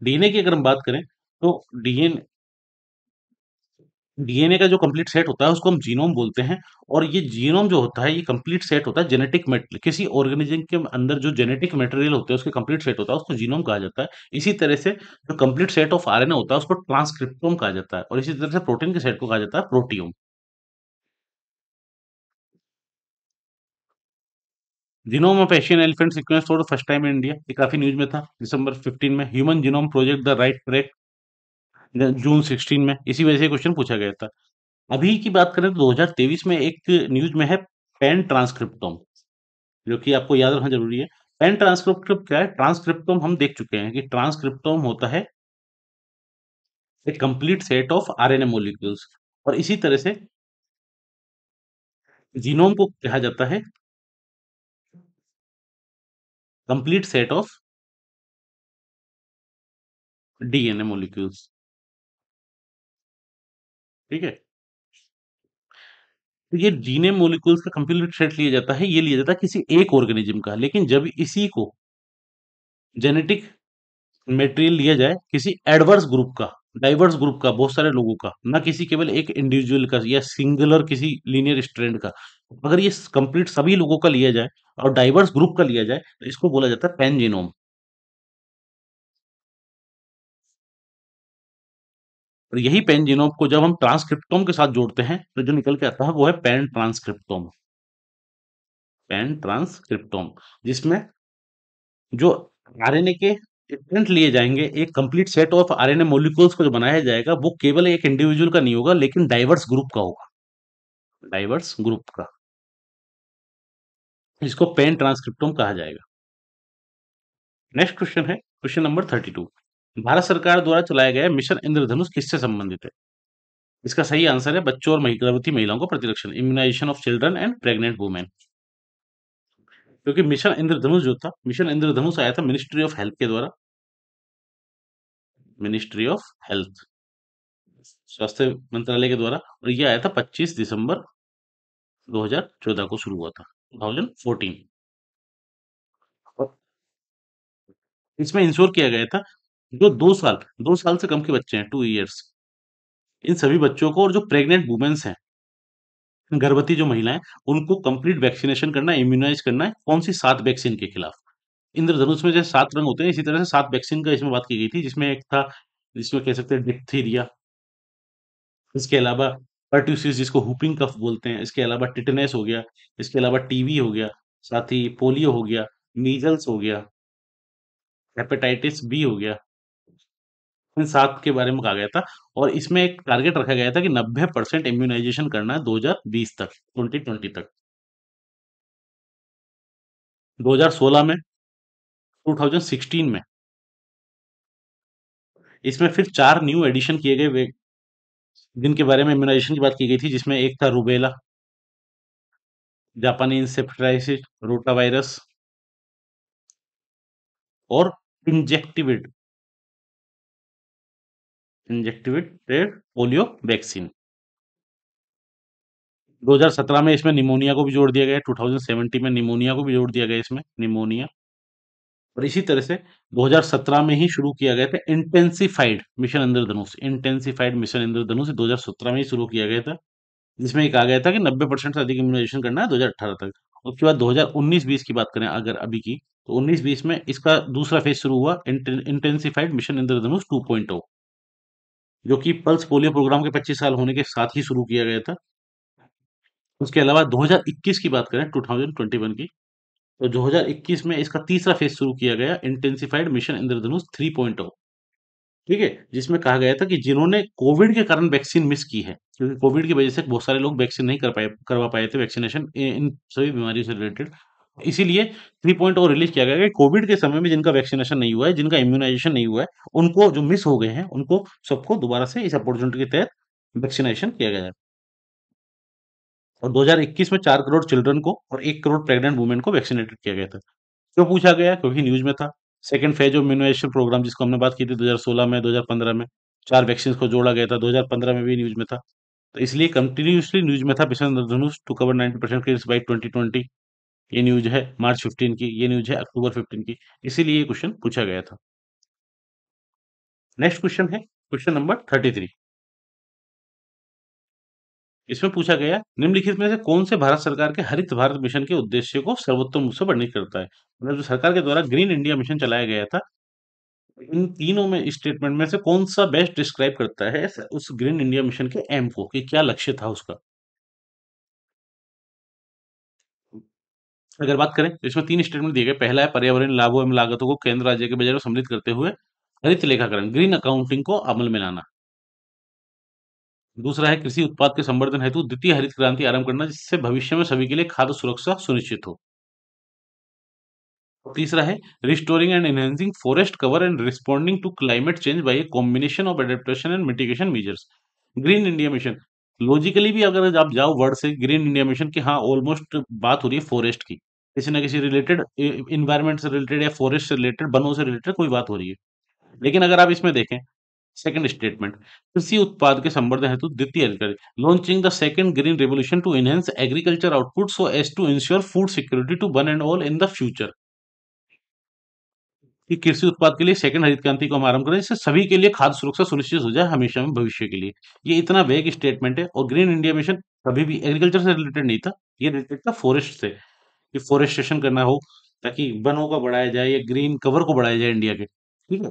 डीएनए की अगर हम बात करें, तो डीएनए डीएनए का जो कंप्लीट सेट होता है उसको हम जीनोम बोलते हैं। और ये जीनोम जो होता है, ये कंप्लीट सेट होता है जेनेटिक मेटेरियल, किसी ऑर्गेनिज्म के अंदर जो जेनेटिक मटेरियल होते हैं उसके कंप्लीट सेट होता है, उसको जीनोम कहा जाता है। इसी तरह से जो कंप्लीट सेट ऑफ आरएनए होता है उसको ट्रांसक्रिप्टोम कहा जाता है, और इसी तरह से प्रोटीन के सेट को कहा जाता है proteome. Genome of Asian elephant sequence for the first time in India, ये काफी न्यूज में था दिसंबर 15 में। Human genome project the right track, जून 16 में। इसी वजह से क्वेश्चन पूछा गया था। अभी की बात करें तो 2023 में एक न्यूज में है पेन ट्रांसक्रिप्टोम, जो कि आपको याद रखना जरूरी है। पेन ट्रांसक्रिप्टोम क्या है? ट्रांसक्रिप्टोम हम देख चुके हैं कि ट्रांसक्रिप्टोम होता है एक complete set of RNA molecules, और इसी तरह से जीनोम को कहा जाता है complete set of DNA molecules. ठीक है, तो ये डीएनए मॉलिक्यूल्स का कंप्लीट सेट लिया जाता है, ये लिया जाता है किसी एक ऑर्गेनिज्म का। लेकिन जब इसी को जेनेटिक मटेरियल लिया जाए किसी एडवर्स ग्रुप का, डाइवर्स ग्रुप का, बहुत सारे लोगों का, ना किसी केवल एक इंडिविजुअल का या सिंगुलर किसी लीनियर स्ट्रैंड का, अगर ये कंप्लीट सभी लोगों का लिया जाए और डाइवर्स ग्रुप का लिया जाए, तो इसको बोला जाता है पैन जीनोम। और यही पैन जीनोम को जब हम ट्रांसक्रिप्टोम के साथ जोड़ते हैं, तो जो निकल के आता है वो है पैन ट्रांसक्रिप्टोम। पैन ट्रांसक्रिप्टोम, जिसमें जो आरएनए के स्ट्रैंड लिए जाएंगे, एक complete set of RNA molecules को जो बनाया जाएगा, वो केवल एक इंडिविजुअल का नहीं होगा, लेकिन डाइवर्स ग्रुप का होगा, डाइवर्स ग्रुप का, इसको पेन ट्रांसक्रिप्टोम कहा जाएगा। नेक्स्ट क्वेश्चन है क्वेश्चन नंबर 32। भारत सरकार द्वारा चलाया गया मिशन इंद्रधनुष किससे संबंधित है? इसका सही आंसर है बच्चों और गर्भवती महिलाओं को प्रतिरक्षण, immunization of children and pregnant women. क्योंकि मिशन इंद्रधनुष जो था, मिशन इंद्रधनुष आया था मिनिस्ट्री ऑफ हेल्थ के द्वारा, मिनिस्ट्री ऑफ हेल्थ, स्वास्थ्य मंत्रालय के द्वारा, और ये आया था 25 दिसंबर 2014 को शुरू हुआ था, 2014। और इसमें इंश्योर किया गया था जो 2 साल से कम के बच्चे हैं, 2 इयर्स, इन सभी बच्चों को, और जो प्रेग्नेंट वुमेन्स हैं, गर्भवती जो महिलाएं, उनको कंप्लीट वैक्सीनेशन करना, इम्यूनाइज करना है, कौन सी 7 वैक्सीन के खिलाफ। इंद्रधनुष में जैसे 7 रंग होते हैं, इसी तरह से 7 वैक्सीन का इसमें बात की गई थी, जिसमें एक था, जिसमें कह सकते हैं डिप्थीरिया, इसके अलावा पर्ट्यूसिस जिसको हुपिंग कफ बोलते हैं, इसके अलावा टिटनेस हो गया, इसके अलावा टीबी हो गया, साथ ही पोलियो हो गया, मीजल्स हो गया, हेपेटाइटिस बी हो गया, इन 7 के बारे में कहा गया था। और इसमें एक टारगेट रखा गया था कि 90% इम्यूनाइजेशन करना है 2020 तक, 2020 तक। 2016 में, 2016 में, इसमें फिर 4 न्यू एडिशन किए गए जिनके बारे में इम्यूनाइजेशन की बात की गई थी, जिसमें एक था रूबेला, जापानी इंसेफ्लाइटिस, रोटावायरस, और इंजेक्टिविड, इंजेक्टिवेटेड पोलियो वैक्सीन। 2017 में इसमें निमोनिया को भी जोड़ दिया गया, 2070 में निमोनिया को भी जोड़ दिया गया इसमें, निमोनिया। और इसी तरह से 2017 में ही शुरू किया गया था इंटेंसिफाइड मिशन इंद्रधनुष, इंटेंसिफाइड मिशन इंद्रधनुष 2017 में ही शुरू किया गया था, जिसमें ये कहा गया था कि 90% से अधिक इम्यूनाइजेशन करना है 2018 तक। उसके बाद 2019-20 की बात करें अगर अभी की, तो 19-20 में इसका दूसरा फेज शुरू हुआ, इंटेंसिफाइड मिशन इंद्रधनुष 2.0, जो कि पल्स पोलियो प्रोग्राम के 25 साल होने के साथ ही शुरू किया गया था। उसके अलावा 2021 की बात करें, 2021 की, तो 2021 में इसका तीसरा फेज शुरू किया गया, इंटेंसिफाइड मिशन इंद्रधनुष 3.0। ठीक है, जिसमें कहा गया था कि जिन्होंने कोविड के कारण वैक्सीन मिस की है, क्योंकि कोविड की वजह से बहुत सारे लोग वैक्सीन नहीं करवा पाए थे, वैक्सीनेशन इन सभी बीमारियों से रिलेटेड, इसीलिए 3.0 रिलीज किया गया कि कोविड के समय में जिनका वैक्सीनेशन नहीं हुआ है, जिनका इम्यूनाइजेशन नहीं हुआ है, उनको, जो मिस हो गए हैं, उनको सबको दोबारा से इस अपॉर्चुनिटी के तहत वैक्सीनेशन किया गया है। और 2021 में 4 करोड़ चिल्ड्रन को और 1 करोड़ प्रेग्नेंट वुमेन को वैक्सीनेटेड किया गया था। क्यों पूछा गया? क्योंकि न्यूज में था। Second phase of immunization programme, जिसको हमने बात की थी 2016 में, 2015 में 4 वैक्सीन को जोड़ा गया था, 2015 में भी न्यूज में था, तो इसलिए कंटिन्यूसली न्यूज में था, mission Indradhanush to cover 90% kids by 2020। ये न्यूज है मार्च 15 की, ये न्यूज है अक्टूबर 15 की, इसीलिए ये क्वेश्चन पूछा गया था। नेक्स्ट क्वेश्चन है क्वेश्चन नंबर 33। इसमें पूछा गया, निम्नलिखित में से कौन से भारत सरकार के हरित भारत मिशन के उद्देश्य को सर्वोत्तम रूप से वर्णित करता है? मतलब जो सरकार के द्वारा ग्रीन इंडिया मिशन चलाया गया था, इन तीनों में स्टेटमेंट में से कौन सा बेस्ट डिस्क्राइब करता है उस ग्रीन इंडिया मिशन के एम को, कि क्या लक्ष्य था उसका? अगर बात करें तो इसमें 3 स्टेटमेंट दिए गए। पहला है पर्यावरण लाभों एवं लागतों को केंद्र राज्य के बजट में सम्मिलित करते हुए हरित लेखाकरण, ग्रीन अकाउंटिंग को अमल में लाना। दूसरा है कृषि उत्पाद के संवर्धन हेतु द्वितीय हरित क्रांति आरंभ करना, जिससे भविष्य में सभी के लिए खाद्य सुरक्षा सुनिश्चित हो। और तीसरा है restoring and enhancing forest cover and responding to climate change by a combination of adaptation and mitigation measures. Green India mission, logically भी अगर आप जाओ वर्ड से, ग्रीन इंडिया मिशन की, हाँ ऑलमोस्ट बात हो रही है फॉरेस्ट की, किसी ना किसी रिलेटेड, इन्वायरमेंट से रिलेटेड या फॉरेस्ट से रिलेटेड, वनों से रिलेटेड कोई बात हो रही है। लेकिन अगर आप इसमें देखें, सेकंड स्टेटमेंट, कृषि उत्पाद के संवर्धन हेतु द्वितीय अधिकारी, launching the second green revolution to enhance agriculture output so as to ensure food security to one and all in the future. कि कृषि उत्पाद के लिए सेकंड हरित क्रांति को हम आरंभ करें, जिससे सभी के लिए खाद्य सुरक्षा सुनिश्चित हो जाए हमेशा में, भविष्य के लिए। ये इतना वेग स्टेटमेंट है। और ग्रीन इंडिया मिशन कभी भी एग्रीकल्चर से रिलेटेड नहीं था, ये रिलेटेड था फॉरेस्ट से, कि फॉरेस्टेशन करना हो, ताकि वनों को बढ़ाया जाए या ग्रीन कवर को बढ़ाया जाए इंडिया के। ठीक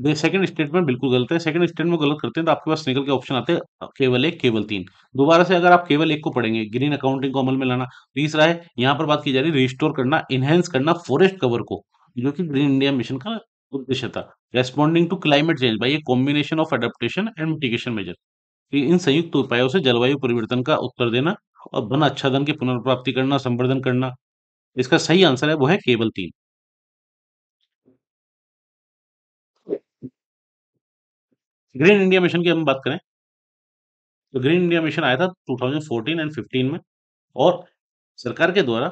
है, सेकंड स्टेटमेंट बिल्कुल गलत है। सेकंड स्टेटमेंट गलत करते हैं तो आपके पास निकल के ऑप्शन आते हैं केवल एक, केवल तीन। दोबारा से अगर आप केवल एक को पढ़ेंगे, ग्रीन अकाउंटिंग को अमल में लाना, तीसरा है यहाँ पर बात की जा रही है रिस्टोर करना, इनहेंस करना फॉरेस्ट कवर को, जो कि ग्रीन इंडिया मिशन का उद्देश्य था। Responding to climate change by a combination of adaptation and mitigation measure, कि इन संयुक्त उपायों से जलवायु परिवर्तन का उत्तर देना और वन आच्छादन की पुनर्प्राप्ति करना, संवर्धन करना। इसका सही आंसर है वो है केवल तीन। ग्रीन इंडिया मिशन की हम बात करें, तो ग्रीन इंडिया मिशन आया था 2014 एंड 15 में, और सरकार के द्वारा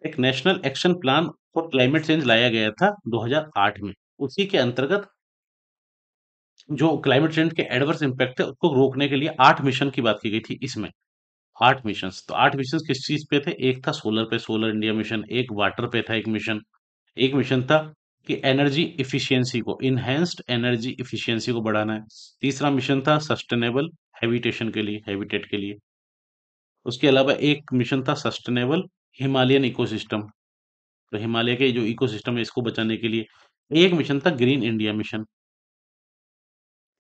एक national action plan for climate change लाया गया था 2008 में। उसी के अंतर्गत जो क्लाइमेट चेंज के एडवर्स इम्पैक्ट है उसको रोकने के लिए 8 मिशन की बात की गई थी इसमें। 8 मिशंस, तो 8 मिशंस किस चीज़ पे थे? एक था सोलर पे, सोलर इंडिया मिशन, एक वाटर पे था एक मिशन, एक मिशन था कि एनर्जी एफिशिएंसी को, एनहांस्ड एनर्जी एफिशिएंसी को बढ़ाना है। तीसरा मिशन था सस्टेनेबल हैबिटेशन के लिए, हैबिटेट के लिए। उसके अलावा एक मिशन था सस्टेनेबल हिमालयन इकोसिस्टम, तो हिमालय के जो इकोसिस्टम है इसको बचाने के लिए। एक मिशन था ग्रीन इंडिया मिशन।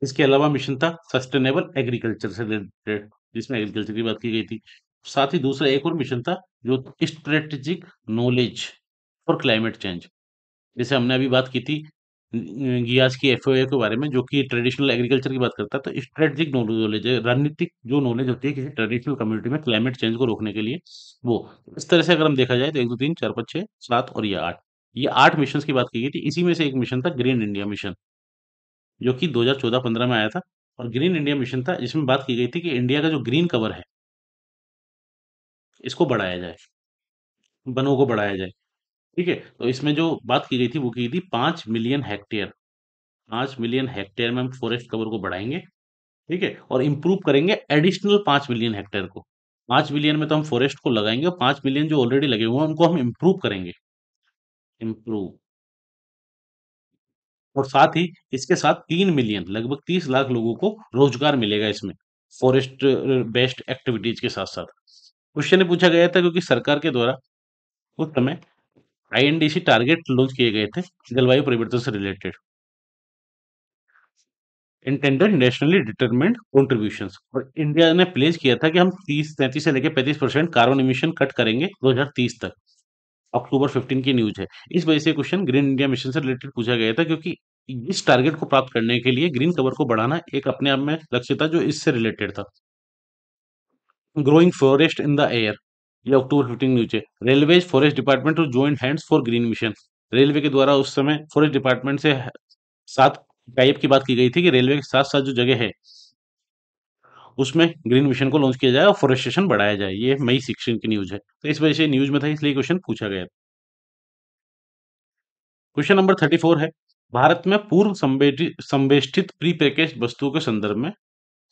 इसके अलावा मिशन था सस्टेनेबल एग्रीकल्चर से रिलेटेड, जिसमें एग्रीकल्चर की बात की गई थी। साथ ही दूसरा एक और मिशन था जो strategic knowledge for climate change, जैसे हमने अभी बात की थी गियास की एफओए के बारे में, जो कि ट्रेडिशनल एग्रीकल्चर की बात करता है। तो स्ट्रेटेजिक नॉलेज है, रणनीतिक जो नॉलेज होती है किसी ट्रेडिशनल कम्युनिटी में क्लाइमेट चेंज को रोकने के लिए, वो इस तरह से अगर हम देखा जाए तो 1 2 3 4 5 6 7 और ये 8 मिशन की बात की गई थी। इसी में से एक मिशन था ग्रीन इंडिया मिशन, जो कि 2014-15 में आया था। और ग्रीन इंडिया मिशन था जिसमें बात की गई थी कि इंडिया का जो ग्रीन कवर है इसको बढ़ाया जाए, वनों को बढ़ाया जाए। ठीक है, तो इसमें जो बात की गई थी वो की थी 5 मिलियन हेक्टेयर। 5 मिलियन हेक्टेयर में हम फॉरेस्ट कवर को बढ़ाएंगे। ठीक है, और इम्प्रूव करेंगे एडिशनल 5 मिलियन हेक्टेयर को। 5 मिलियन में तो हम फॉरेस्ट को लगाएंगे और 5 मिलियन जो ऑलरेडी लगे हुए हैं उनको हम इम्प्रूव करेंगे। इम्प्रूव, और साथ ही इसके साथ 3 मिलियन, लगभग 30 लाख लोगों को रोजगार मिलेगा इसमें, फॉरेस्ट बेस्ड एक्टिविटीज के साथ साथ। क्वेश्चन ये पूछा गया था क्योंकि सरकार के द्वारा उस समय आईएनडीसी टारगेट लॉन्च किए गए थे जलवायु परिवर्तन से related, intended nationally determined contributions, और इंडिया ने प्लेस किया था कि हम 30 33 से लेकर 35% कार्बन इमिशन कट करेंगे 2030 तक। अक्टूबर 15 की न्यूज है। इस वजह से क्वेश्चन ग्रीन इंडिया मिशन से रिलेटेड पूछा गया था, क्योंकि इस टारगेट को प्राप्त करने के लिए ग्रीन कवर को बढ़ाना एक अपने आप में लक्ष्य था जो इससे रिलेटेड था। Growing forest in the air, ये अक्टूबर 15 न्यूज है। Railways forest department to joint hands for green mission, railway के द्वारा उस समय फॉरेस्ट डिपार्टमेंट से साथ टाइप की बात की गई थी कि रेलवे के साथ साथ जो जगह है उसमें ग्रीन मिशन को लॉन्च किया जाए और फॉरेस्टेशन बढ़ाया जाए। ये मई 16 की न्यूज है, तो इस वजह से न्यूज में था इसलिए क्वेश्चन पूछा गया। क्वेश्चन नंबर 34 है, भारत में पूर्व संवेष्टित प्री पैकेज्ड वस्तुओं के संदर्भ में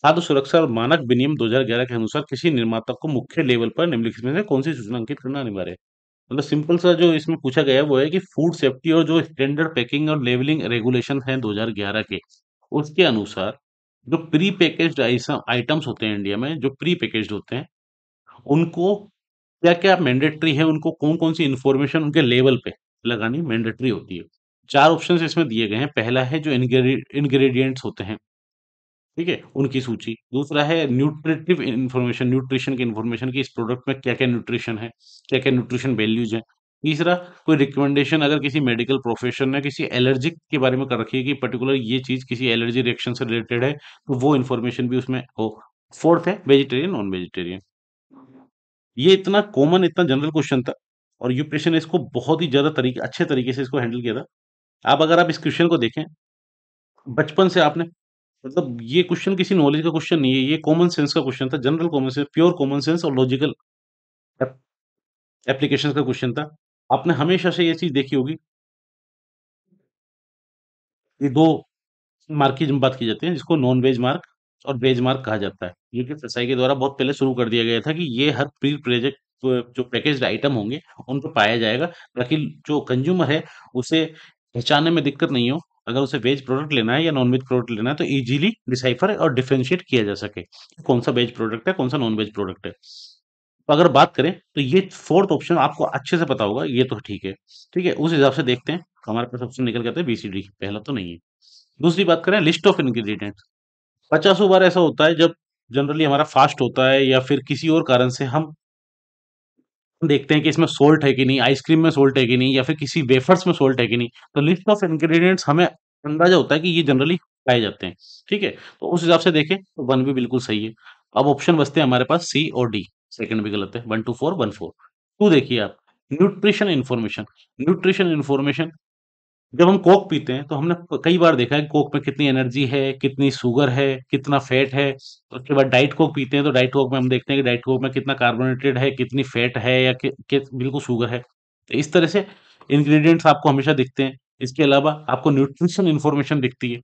खाद्य सुरक्षा और मानक विनियम 2011 के अनुसार किसी निर्माता को मुख्य लेवल पर निम्नलिखित में से कौन सी सूचना अंकित करना अनिवार्य है? मतलब सिंपल सा जो इसमें पूछा गया है वो है कि फूड सेफ्टी और जो स्टैंडर्ड पैकिंग और लेवलिंग रेगुलेशन है 2011 के, उसके अनुसार जो प्री पैकेज्ड आइटम्स होते हैं इंडिया में, जो प्री पैकेज्ड होते हैं उनको क्या-क्या मैंडेटरी है, उनको कौन-कौन सी इन्फॉर्मेशन उनके लेवल पे लगानी मैंडेटरी होती है। 4 ऑप्शंस इसमें दिए गए हैं। पहला है जो इंग्रीडिएंट्स होते हैं, ठीक है? उनकी सूची। दूसरा है न्यूट्रिटिव इन्फॉर्मेशन, न्यूट्रिशन की इन्फॉर्मेशन कि इस प्रोडक्ट में क्या-क्या न्यूट्रिशन है, क्या-क्या न्यूट्रिशन वैल्यूज़ हैं। तीसरा, कोई रिकमेंडेशन अगर किसी मेडिकल प्रोफेशन ने किसी एलर्जिक के बारे में कर रखी है कि पर्टिकुलर ये चीज़ किसी एलर्जी रिएक्शन से रिलेटेड है, तो वो इन्फॉर्मेशन भी उसमें हो। फोर्थ है वेजिटेरियन, नॉन वेजिटेरियन। ये इतना कॉमन, इतना जनरल क्वेश्चन था और यूपीएससी ने इसको बहुत ही ज़्यादा अच्छे तरीके से इसको हैंडल किया था। आप अगर आप इस क्वेश्चन को देखें, बचपन से आपने, मतलब ये क्वेश्चन किसी नॉलेज का क्वेश्चन नहीं है, ये कॉमन सेंस का क्वेश्चन था, general common sense, pure common sense और लॉजिकल एप्लीकेशन का क्वेश्चन था। आपने हमेशा से ये चीज़ देखी होगी कि 2 मार्क की जब बात की जाती है जिसको नॉन वेज मार्क और वेज मार्क कहा जाता है। ये कि एसआई के द्वारा बहुत पहले शुरू कर दिया गया था कि ये हर प्री प्रोजेक्ट जो पैकेज्ड आइटम होंगे उन पे पाया जाएगा, ताकि जो कंज्यूमर है उसे पहचानने में दिक्कत नहीं हो। अगर उसे वेज प्रोडक्ट लेना है या नॉन वेज प्रोडक्ट लेना है तो इजीली डिसाइफर और डिफरेंशिएट किया जा सके कि कौन सा वेज प्रोडक्ट है, कौन सा नॉन वेज प्रोडक्ट है। तो अगर बात करें तो ये फोर्थ ऑप्शन आपको अच्छे से पता होगा, ये तो ठीक है। ठीक है, उस हिसाब से देखते हैं। हमारे पास ऑप्शन निकल के आता है बीसीडी, पहला तो नहीं है। दूसरी बात करें लिस्ट ऑफ इंग्रेडिएंट्स, पचासों बार ऐसा होता है जब जनरली हमारा फास्ट होता है या फिर किसी और कारण से हम देखते हैं कि इसमें सोल्ट है कि नहीं, आइसक्रीम में सोल्ट है कि नहीं, या फिर किसी वेफर्स में सोल्ट है कि नहीं। तो लिस्ट ऑफ इंग्रेडिएंट्स हमें अंदाजा होता है कि ये जनरली पाए जाते हैं। ठीक है, तो उस हिसाब से देखें तो वन भी बिल्कुल सही है। अब ऑप्शन बचते हैं हमारे पास सी और डी, सेकंड भी गलत है। 1 2 4 1 4। टू देखिए आप, न्यूट्रिशन इन्फॉर्मेशन। न्यूट्रिशन इन्फॉर्मेशन, जब हम कोक पीते हैं तो हमने कई बार देखा है कोक में कितनी एनर्जी है, कितनी शुगर है, कितना फैट है। उसके बाद डाइट कोक पीते हैं तो डाइट कोक में हम देखते हैं कि डाइट कोक में कितना कार्बोनेटेड है, कितनी फैट है या बिल्कुल शुगर है। इस तरह से इंग्रेडिएंट्स आपको हमेशा दिखते हैं। इसके अलावा आपको न्यूट्रिशन इन्फॉर्मेशन दिखती है।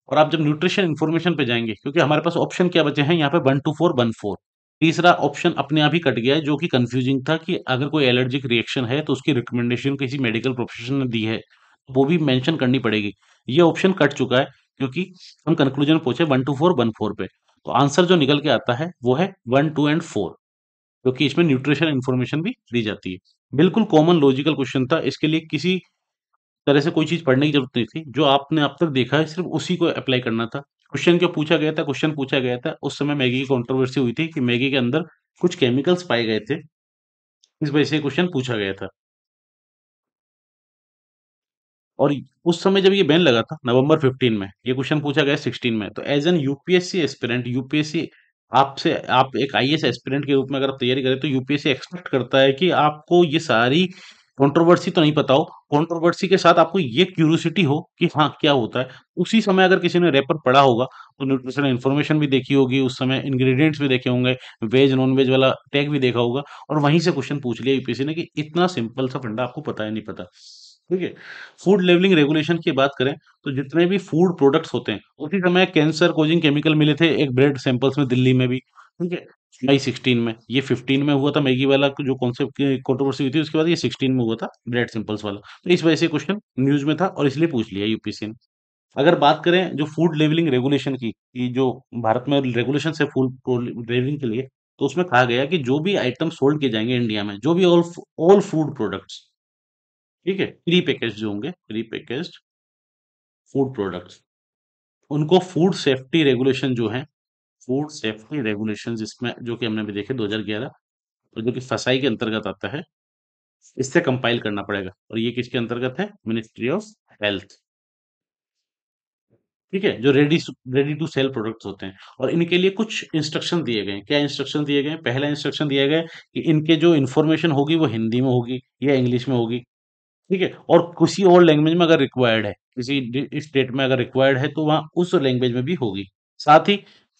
और आप जब न्यूट्रिशन इन्फॉर्मेशन पे जाएँगे, क्योंकि हमारे पास ऑप्शन क्या बचे हैं यहाँ पे 1 टू 4 1 4। तीसरा ऑप्शन अपने आप ही कट गया है जो कि कन्फ्यूजिंग था कि अगर कोई एलर्जिक रिएक्शन है तो उसकी रिकमेंडेशन किसी मेडिकल प्रोफेशनल ने दी है, वो भी मेंशन करनी पड़ेगी। ये ऑप्शन कट चुका है क्योंकि हम कंक्लूजन में पहुँचे 1 टू 4 1 4 पे। तो आंसर जो निकल के आता है वो है 1 2 एंड 4, क्योंकि इसमें न्यूट्रिशन इन्फॉर्मेशन भी दी जाती है। बिल्कुल कॉमन लॉजिकल क्वेश्चन था, इसके लिए किसी तरह से कोई चीज़ पढ़ने की ज़रूरत नहीं थी। जो आपने अब तक देखा है सिर्फ़ उसी को अप्लाई करना था। क्वेश्चन पूछा गया था, उस समय मैगी की कंट्रोवर्सी हुई थी कि मैगी के अंदर कुछ केमिकल्स पाए गए थे, इस वजह से ये क्वेश्चन पूछा गया था। और उस समय जब ये बैन लगा था नवंबर 15 में, ये क्वेश्चन पूछा गया 16 में, तो as an UPSC aspirant, UPSC आपसे, आप एक आईएएस एस्पिरेंट के रूप में अगर आप तैयारी करें तो यूपीएससी एक्सपेक्ट करता है कि आपको ये सारी कंट्रोवर्सी तो नहीं पता हो, कंट्रोवर्सी के साथ आपको ये क्यूरियोसिटी हो कि हाँ, क्या होता है। उसी समय अगर किसी ने रैपर पढ़ा होगा, तो न्यूट्रिशनल इन्फॉर्मेशन भी देखी होगी, उस समय इंग्रीडिएंट्स भी देखे होंगे, वेज, नॉन-वेज वाला टैग भी देखा होगा और वहीं से क्वेश्चन पूछ लिया यूपीएससी ने कि इतना सिंपल सा फंडा आपको पता है, नहीं पता। ठीक है? फूड लेवलिंग रेगुलेशन की बात करें, तो जितने भी फूड प्रोडक्ट्स होते हैं, उसी समय कैंसर कॉजिंग केमिकल मिले थे एक ब्रेड सैंपल्स में दिल्ली में भी, ठीक है? मई 16 में, ये 15 में हुआ था मैगी वाला जो कॉन्सेप्ट की कंट्रोवर्सी हुई थी, उसके बाद ये 16 में हुआ था ब्रेड सैंपल्स वाला। तो इस वजह से क्वेश्चन न्यूज़ में था और इसलिए पूछ लिया यूपीएससी ने। अगर बात करें जो फूड लेवलिंग रेगुलेशन की, कि जो भारत में रेगुलेशंस है फूड लेवलिंग के लिए, तो उसमें कहा गया कि जो भी आइटम सोल्ड किए जाएँगे इंडिया में, जो भी ऑल फूड प्रोडक्ट्स, ठीक है? प्री पैकेज्ड जो होंगे, प्री पैकेज्ड फूड प्रोडक्ट्स, उनको फूड सेफ्टी रेगुलेशन जो है, फूड सेफ्टी रेगुलेशन जिसमें जो कि हमने अभी देखे 2011, और जो कि फसाई के अंतर्गत आता है, इससे कंपाइल करना पड़ेगा और ये किसके अंतर्गत है? मिनिस्ट्री ऑफ हेल्थ, ठीक है? जो रेडी टू सेल प्रोडक्ट्स होते हैं और इनके लिए कुछ इंस्ट्रक्शन दिए गए हैं। क्या इंस्ट्रक्शन दिए गए हैं? पहला इंस्ट्रक्शन दिया गया है कि इनके जो इन्फॉर्मेशन होगी वो हिंदी में होगी या इंग्लिश में होगी, ठीक है? और किसी और लैंग्वेज में अगर रिक्वायर्ड है, किसी स्टेट में अगर रिक्वायर्ड है तो वहाँ उस लैंग्वेज में भी होगी। साथ ही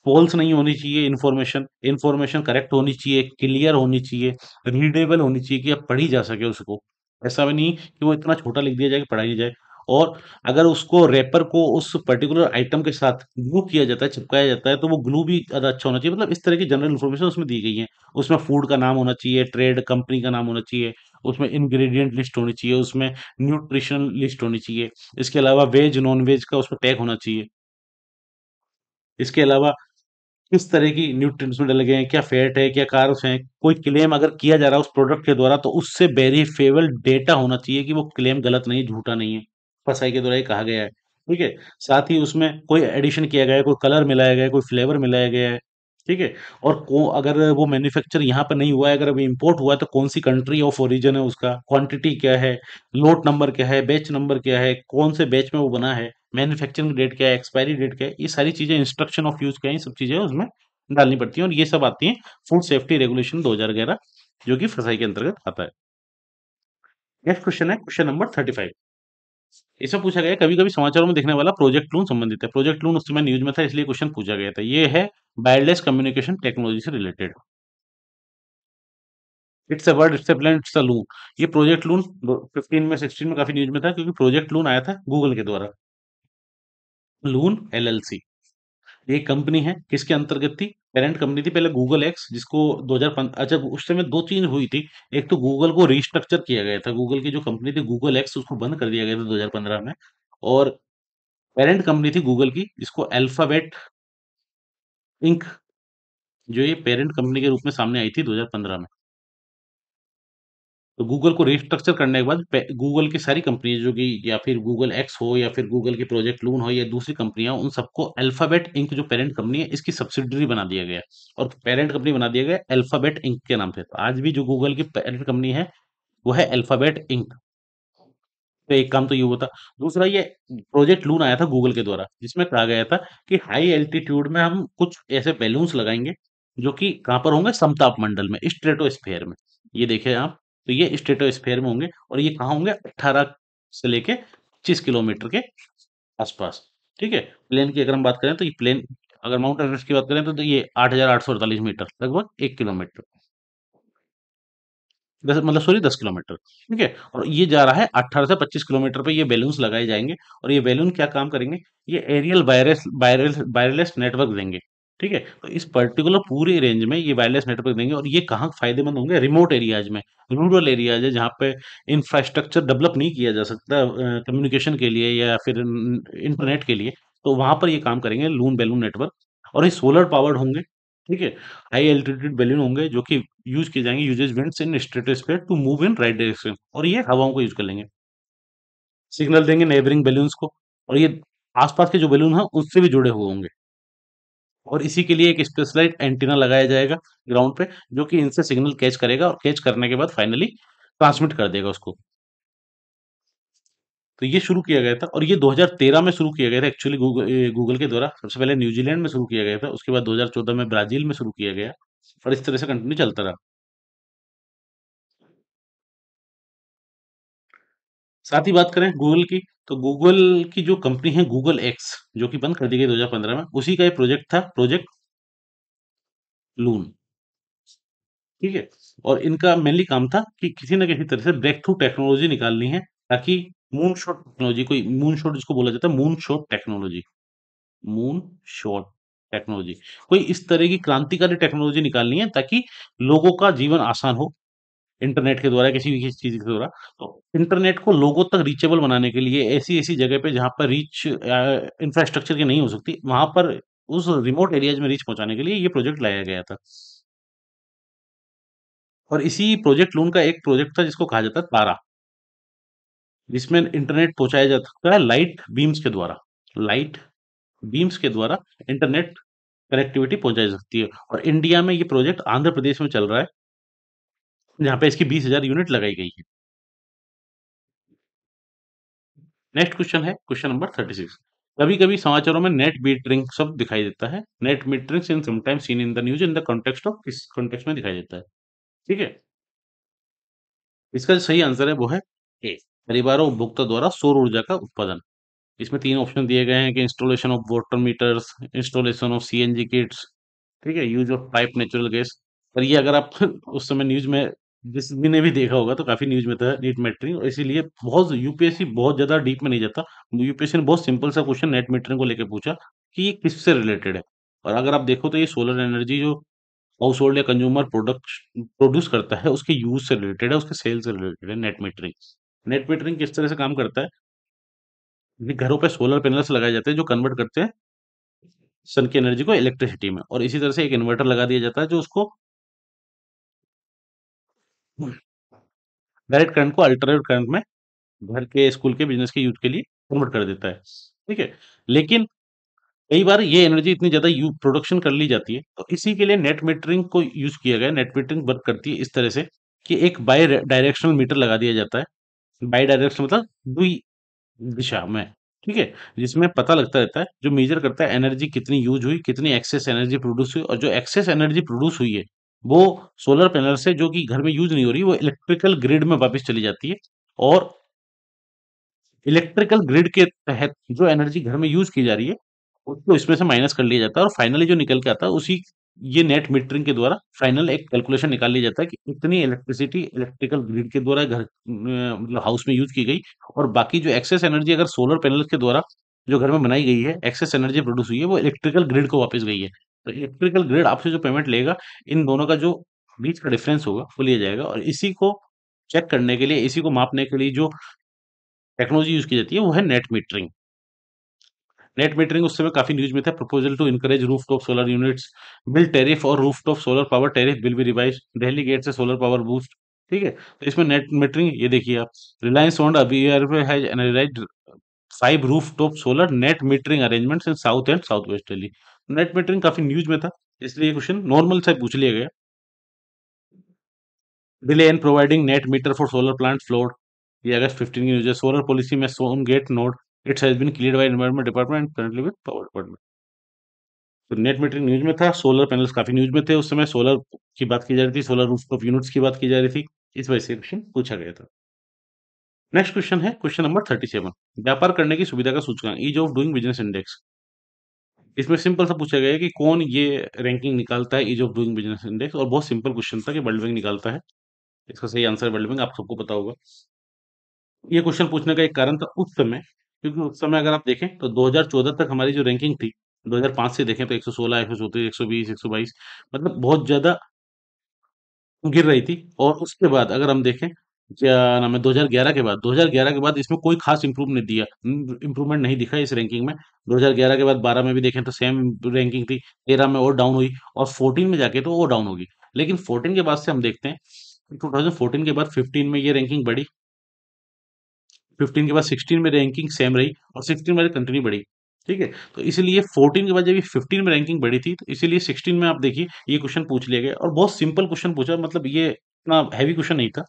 फॉल्स नहीं होनी चाहिए इन्फॉर्मेशन, इन्फॉर्मेशन करेक्ट होनी चाहिए, क्लियर होनी चाहिए, रीडेबल होनी चाहिए कि अब पढ़ी जा सके उसको। ऐसा भी नहीं कि वो इतना छोटा लिख दिया जाए कि पढ़ा ही नहीं जाए। और अगर उसको रैपर को उस पर्टिकुलर आइटम के साथ ग्लू किया जाता है, चिपकाया जाता है, तो वो ग्लू भी ज़्यादा अच्छा होना चाहिए। मतलब इस तरह की जनरल इन्फॉर्मेशन उसमें दी गई है। उसमें फूड का नाम होना चाहिए, ट्रेड कंपनी का नाम होना चाहिए, उसमें इंग्रीडिएंट लिस्ट होनी चाहिए, उसमें न्यूट्रिशन लिस्ट होनी चाहिए। इसके अलावा वेज, नॉन-वेज का उसमें टैग होना चाहिए। इसके अलावा किस तरह की न्यूट्रिएंट्स उसमें डले गए हैं, क्या फैट है, क्या कार्ब्स हैं, कोई क्लेम अगर किया जा रहा है उस प्रोडक्ट के द्वारा तो उससे वेरिफिएबल डेटा होना चाहिए कि वो क्लेम गलत नहीं, झूठा नहीं है। फसाई के द्वारा ये कहा गया है, ठीक है? साथ ही उसमें कोई एडिशन किया गया है, कोई कलर मिलाया गया है, कोई फ्लेवर मिलाया गया है, ठीक है? और को अगर वो मैन्युफैक्चर यहाँ पे नहीं हुआ है, अगर अभी इम्पोर्ट हुआ है तो कौन-सी कंट्री ऑफ ओरिजिन है उसका, क्वांटिटी क्या है, लोट नंबर क्या है, बैच नंबर क्या है, कौन से बैच में वो बना है, मैन्युफैक्चरिंग डेट क्या है, एक्सपायरी डेट क्या है, ये सारी चीज़ें, इंस्ट्रक्शन ऑफ यूज़ क्या है, ये सब चीज़ें उसमें डालनी पड़ती हैं और ये सब आती हैं फूड सेफ्टी रेगुलेशन 2011, जो कि फसाई के अंतर्गत आता है। नेक्स्ट क्वेश्चन है क्वेश्चन नंबर 35। इसमें पूछा गया है कभी-कभी समाचारों में दिखने वाला प्रोजेक्ट लून संबंधित है। प्रोजेक्ट लून उस समय न्यूज़ में था इसलिए क्वेश्चन पूछा गया था। ये है वायरलेस कम्युनिकेशन टेक्नोलॉजी से related. It's a bird, it's a plane, it's a Loon. ये प्रोजेक्ट लून 15 में 16 में काफ़ी न्यूज़ में था क्योंकि प्रोजेक्ट लून आया था गूगल के द्वारा। लून एलएलसी, ये कंपनी है, किसके अंतर्गत थी? पेरेंट कंपनी थी पहले गूगल एक्स, जिसको 2005, अच्छा उस समय 2 चीज़ हुई थी। एक तो गूगल को रीस्ट्रक्चर किया गया था। गूगल की जो कंपनी थी गूगल एक्स उसको बंद कर दिया गया था 2015 में और पेरेंट कंपनी थी गूगल की जिसको अल्फाबेट इंक, जो ये पेरेंट कंपनी के रूप में सामने आई थी 2015 में। तो गूगल को रीस्ट्रक्चर करने के बाद गूगल की सारी कंपनी जो कि या फिर गूगल एक्स हो या फिर गूगल की प्रोजेक्ट लून हो या दूसरी कंपनियां, उन सबको अल्फाबेट इंक जो पेरेंट कंपनी है इसकी सब्सिडरी बना दिया गया और पेरेंट कंपनी बना दिया गया अल्फाबेट इंक के नाम से। तो आज भी जो गूगल की पेरेंट कंपनी है वो है अल्फाबेट इंक। तो एक काम तो ये हुआ था। दूसरा ये प्रोजेक्ट लून आया था गूगल के द्वारा जिसमें कहा गया था कि हाई एल्टीट्यूड में हम कुछ ऐसे बैलून्स लगाएंगे जो कि कहाँ पर होंगे? समताप मंडल में, स्ट्रेटोस्फेयर में। ये देखें आप, तो ये स्ट्रेटोस्फेयर में होंगे और ये कहाँ होंगे? 18 से लेके 25 किलोमीटर के आसपास, ठीक है? प्लेन की अगर हम बात करें तो ये प्लेन, अगर माउंट एवरेस्ट की बात करें तो ये 8,848 मीटर, लगभग 1 किलोमीटर। दस मतलब सॉरी 10 किलोमीटर, ठीक है। और ये जा रहा है 18 से 25 किलोमीटर पे, ये बैलून्स लगाए जाएंगे। और ये बैलून क्या काम करेंगे, ये एरियल वायरलेस नेटवर्क देंगे, ठीक है। तो इस पर्टिकुलर पूरे रेंज में ये वायरलेस नेटवर्क देंगे, और ये कहाँ फायदेमंद होंगे, रिमोट एरियाज में, रूरल एरियाज है जहाँ पे इंफ्रास्ट्रक्चर डेवलप नहीं किया जा सकता कम्युनिकेशन के लिए या फिर इंटरनेट के लिए, तो वहां पर ये काम करेंगे लून बैलून नेटवर्क। और ये सोलर पावर्ड होंगे, ठीक है। हाई एल्टीट्यूड बैलून होंगे जो कि यूज किए जाएंगे, uses winds in stratosphere to move in right direction, और ये हवाओं को यूज कर लेंगे। सिग्नल देंगे नेबरिंग बैलून्स को, और ये आसपास के जो बैलून हैं उससे भी जुड़े हुए होंगे। और इसी के लिए एक स्पेशलाइज्ड एंटीना लगाया जाएगा ग्राउंड पे, जो कि इनसे सिग्नल कैच करेगा, और कैच करने के बाद फाइनली ट्रांसमिट कर देगा उसको। तो ये शुरू किया गया था, और ये 2013 में शुरू किया गया था एक्चुअली गूगल के द्वारा। सबसे पहले न्यूजीलैंड में शुरू किया गया था, उसके बाद 2014 में ब्राजील में शुरू किया गया, और इस तरह से कंटिन्यू चलता रहा। साथ ही बात करें गूगल की, तो गूगल की जो कंपनी है गूगल एक्स, जो कि बंद कर दी गई 2015 में, उसी का एक प्रोजेक्ट था, प्रोजेक्ट लून, ठीक है। और इनका मेनली काम था कि किसी न किसी तरह से ब्रेक थ्रू टेक्नोलॉजी निकालनी है, ताकि मून शॉट टेक्नोलॉजी, कोई मून शॉट जिसको बोला जाता है moon shot technology, moon shot technology, कोई इस तरह की क्रांतिकारी टेक्नोलॉजी निकालनी है, ताकि लोगों का जीवन आसान हो इंटरनेट के द्वारा, किसी भी किसी चीज के द्वारा। तो इंटरनेट को लोगों तक रीचेबल बनाने के लिए ऐसी ऐसी जगह पे जहां पर रीच इंफ्रास्ट्रक्चर की नहीं हो सकती, वहां पर उस रिमोट एरियाज में रीच पहुंचाने के लिए ये प्रोजेक्ट लाया गया था। और इसी प्रोजेक्ट लून का एक प्रोजेक्ट था जिसको कहा जाता है तारा, जिसमें इंटरनेट पहुंचाया जा सकता है लाइट बीम्स के द्वारा, लाइट बीम्स के द्वारा इंटरनेट कनेक्टिविटी पहुंचाई जा सकती है। और इंडिया में ये प्रोजेक्ट आंध्र प्रदेश में चल रहा है, जहाँ पे इसकी 20,000 यूनिट लगाई गई है। नेक्स्ट क्वेश्चन है क्वेश्चन नंबर 36। कभी कभी समाचारों में नेट मीटरिंग शब्द दिखाई देता है। Net metering in sometimes seen in the news in the context of, किस कॉन्टेक्स्ट में दिखाई देता है, ठीक है। इसका जो सही आंसर है वो है ए, परिवारों उपभोक्ता द्वारा सौर ऊर्जा का उत्पादन। इसमें तीन ऑप्शन दिए गए हैं कि installation of water meters, installation of CNG kits, ठीक है, use of pipe natural gas. पर ये अगर आप उस समय न्यूज में, जिस भी ने भी देखा होगा, तो काफी न्यूज में था नीट मीटरिंग, और इसीलिए बहुत यूपीएससी बहुत ज्यादा डीप में नहीं जाता। यूपीएससी ने बहुत सिंपल सा क्वेश्चन नेट मीटरिंग को लेकर पूछा कि ये किससे रिलेटेड है। और अगर आप देखो तो ये सोलर एनर्जी जो हाउस होल्ड या कंज्यूमर प्रोडक्ट प्रोड्यूस करता है उसके यूज से रिलेटेड है, उसके सेल से रिलेटेड है नेट मीटरिंग। नेट मीटरिंग किस तरह से काम करता है, ये घरों पे सोलर पैनल्स लगाए जाते हैं जो कन्वर्ट करते हैं सन की एनर्जी को इलेक्ट्रिसिटी में, और इसी तरह से एक इन्वर्टर लगा दिया जाता है जो उसको डायरेक्ट करंट को अल्टरनेट करंट में घर के, स्कूल के, बिजनेस के यूज के लिए कन्वर्ट कर देता है, ठीक है। लेकिन कई बार ये एनर्जी इतनी ज्यादा यू प्रोडक्शन कर ली जाती है, तो इसी के लिए नेट मीटरिंग को यूज किया गया। नेट मीटरिंग वर्क करती है इस तरह से कि एक बाई डायरेक्शनल मीटर लगा दिया जाता है। बाई डायरेक्शनल मतलब द्वि दिशा में, ठीक है। जिसमें पता लगता रहता है, जो मेजर करता है एनर्जी कितनी यूज हुई, कितनी एक्सेस एनर्जी प्रोड्यूस हुई, और जो एक्सेस एनर्जी प्रोड्यूस हुई है वो सोलर पैनल से, जो कि घर में यूज नहीं हो रही, वो इलेक्ट्रिकल ग्रिड में वापस चली जाती है। और इलेक्ट्रिकल ग्रिड के तहत जो एनर्जी घर में यूज की जा रही है उसको इसमें से माइनस कर लिया जाता है, और फाइनली जो निकल के आता है उसी, ये नेट मीटरिंग के द्वारा फाइनल एक कैलकुलेशन निकाल लिया जाता है कि इतनी इलेक्ट्रिसिटी इलेक्ट्रिकल ग्रिड के द्वारा घर मतलब हाउस में यूज की गई। और बाकी जो एक्सेस एनर्जी अगर सोलर पैनल के द्वारा जो घर में बनाई गई है, एक्सेस एनर्जी प्रोड्यूस हुई है, वो इलेक्ट्रिकल ग्रिड को वापस गई है। तो इलेक्ट्रिकल ग्रिड आपसे जो पेमेंट लेगा, इन दोनों का जो बीच का डिफरेंस होगा वो लिया जाएगा। और इसी को चेक करने के लिए, इसी को मापने के लिए जो टेक्नोलॉजी यूज की जाती है वो है नेट मीटरिंग। नेट मीटरिंग उस समय काफी न्यूज में था। Proposal to encourage rooftop solar units, bill tariff और rooftop solar power tariff will be revise, Delhi gets से सोलर पावर बूस्ट, ठीक है। तो इसमें नेट मीटरिंग ये देखिए आप, रिलायंस ओन्ड अवियर has analysed 5 rooftop solar net metering arrangements in south and south west Delhi. Net metering काफी न्यूज में था, इसलिए ये क्वेश्चन नॉर्मल से पूछ लिया गया। Delay in providing net meter for solar plant flowed, ये अगस्त 15 की न्यूज है। सोलर पॉलिसी में soon gets nod, it's has been cleared by environment department currently with power department. तो नेट मीटरिंग न्यूज में था, सोलर पैनल्स काफी न्यूज में थे उस समय, सोलर की बात की जा रही थी, सोलर रूफटॉप यूनिट्स की बात की जा रही थी, इस वजह से क्वेश्चन पूछा गया था। नेक्स्ट क्वेश्चन है क्वेश्चन नंबर 37। व्यापार करने की सुविधा का सूचकांक, ease of doing business index. इसमें सिंपल सा पूछा गया है कि कौन ये रैंकिंग निकालता है ease of doing business index, और बहुत सिंपल क्वेश्चन था कि वर्ल्ड बैंक निकालता है, इसका सही आंसर है वर्ल्ड बैंक, आप सबको पता होगा। ये क्वेश्चन पूछने का एक कारण था उस समय, क्योंकि उस समय अगर आप देखें तो 2014 तक हमारी जो रैंकिंग थी, 2005 से देखें तो 116, 134, 120, 122, मतलब बहुत ज्यादा गिर रही थी। और उसके बाद अगर हम देखें, क्या नाम है, 2011 के बाद, 2011 के बाद इसमें कोई खास इंप्रूवमेंट नहीं दिखा इस रैंकिंग में। 2011 के बाद 12 में भी देखें तो सेम रैंकिंग थी, 13 में और डाउन हुई, और 14 में जाके तो और डाउन होगी। लेकिन 14 के बाद से हम देखते हैं, 2014 के बाद 15 में ये रैंकिंग बढ़ी, 15 के बाद 16 में रैंकिंग सेम रही, और 16 में कंटिन्यू बढ़ी। ठीक है, तो इसीलिए 14 के बाद जब ये 15 में रैंकिंग बढ़ी थी, तो इसीलिए 16 में आप देखिए ये क्वेश्चन पूछ लिया गया, और बहुत सिंपल क्वेश्चन पूछा, मतलब ये इतना हैवी क्वेश्चन नहीं था,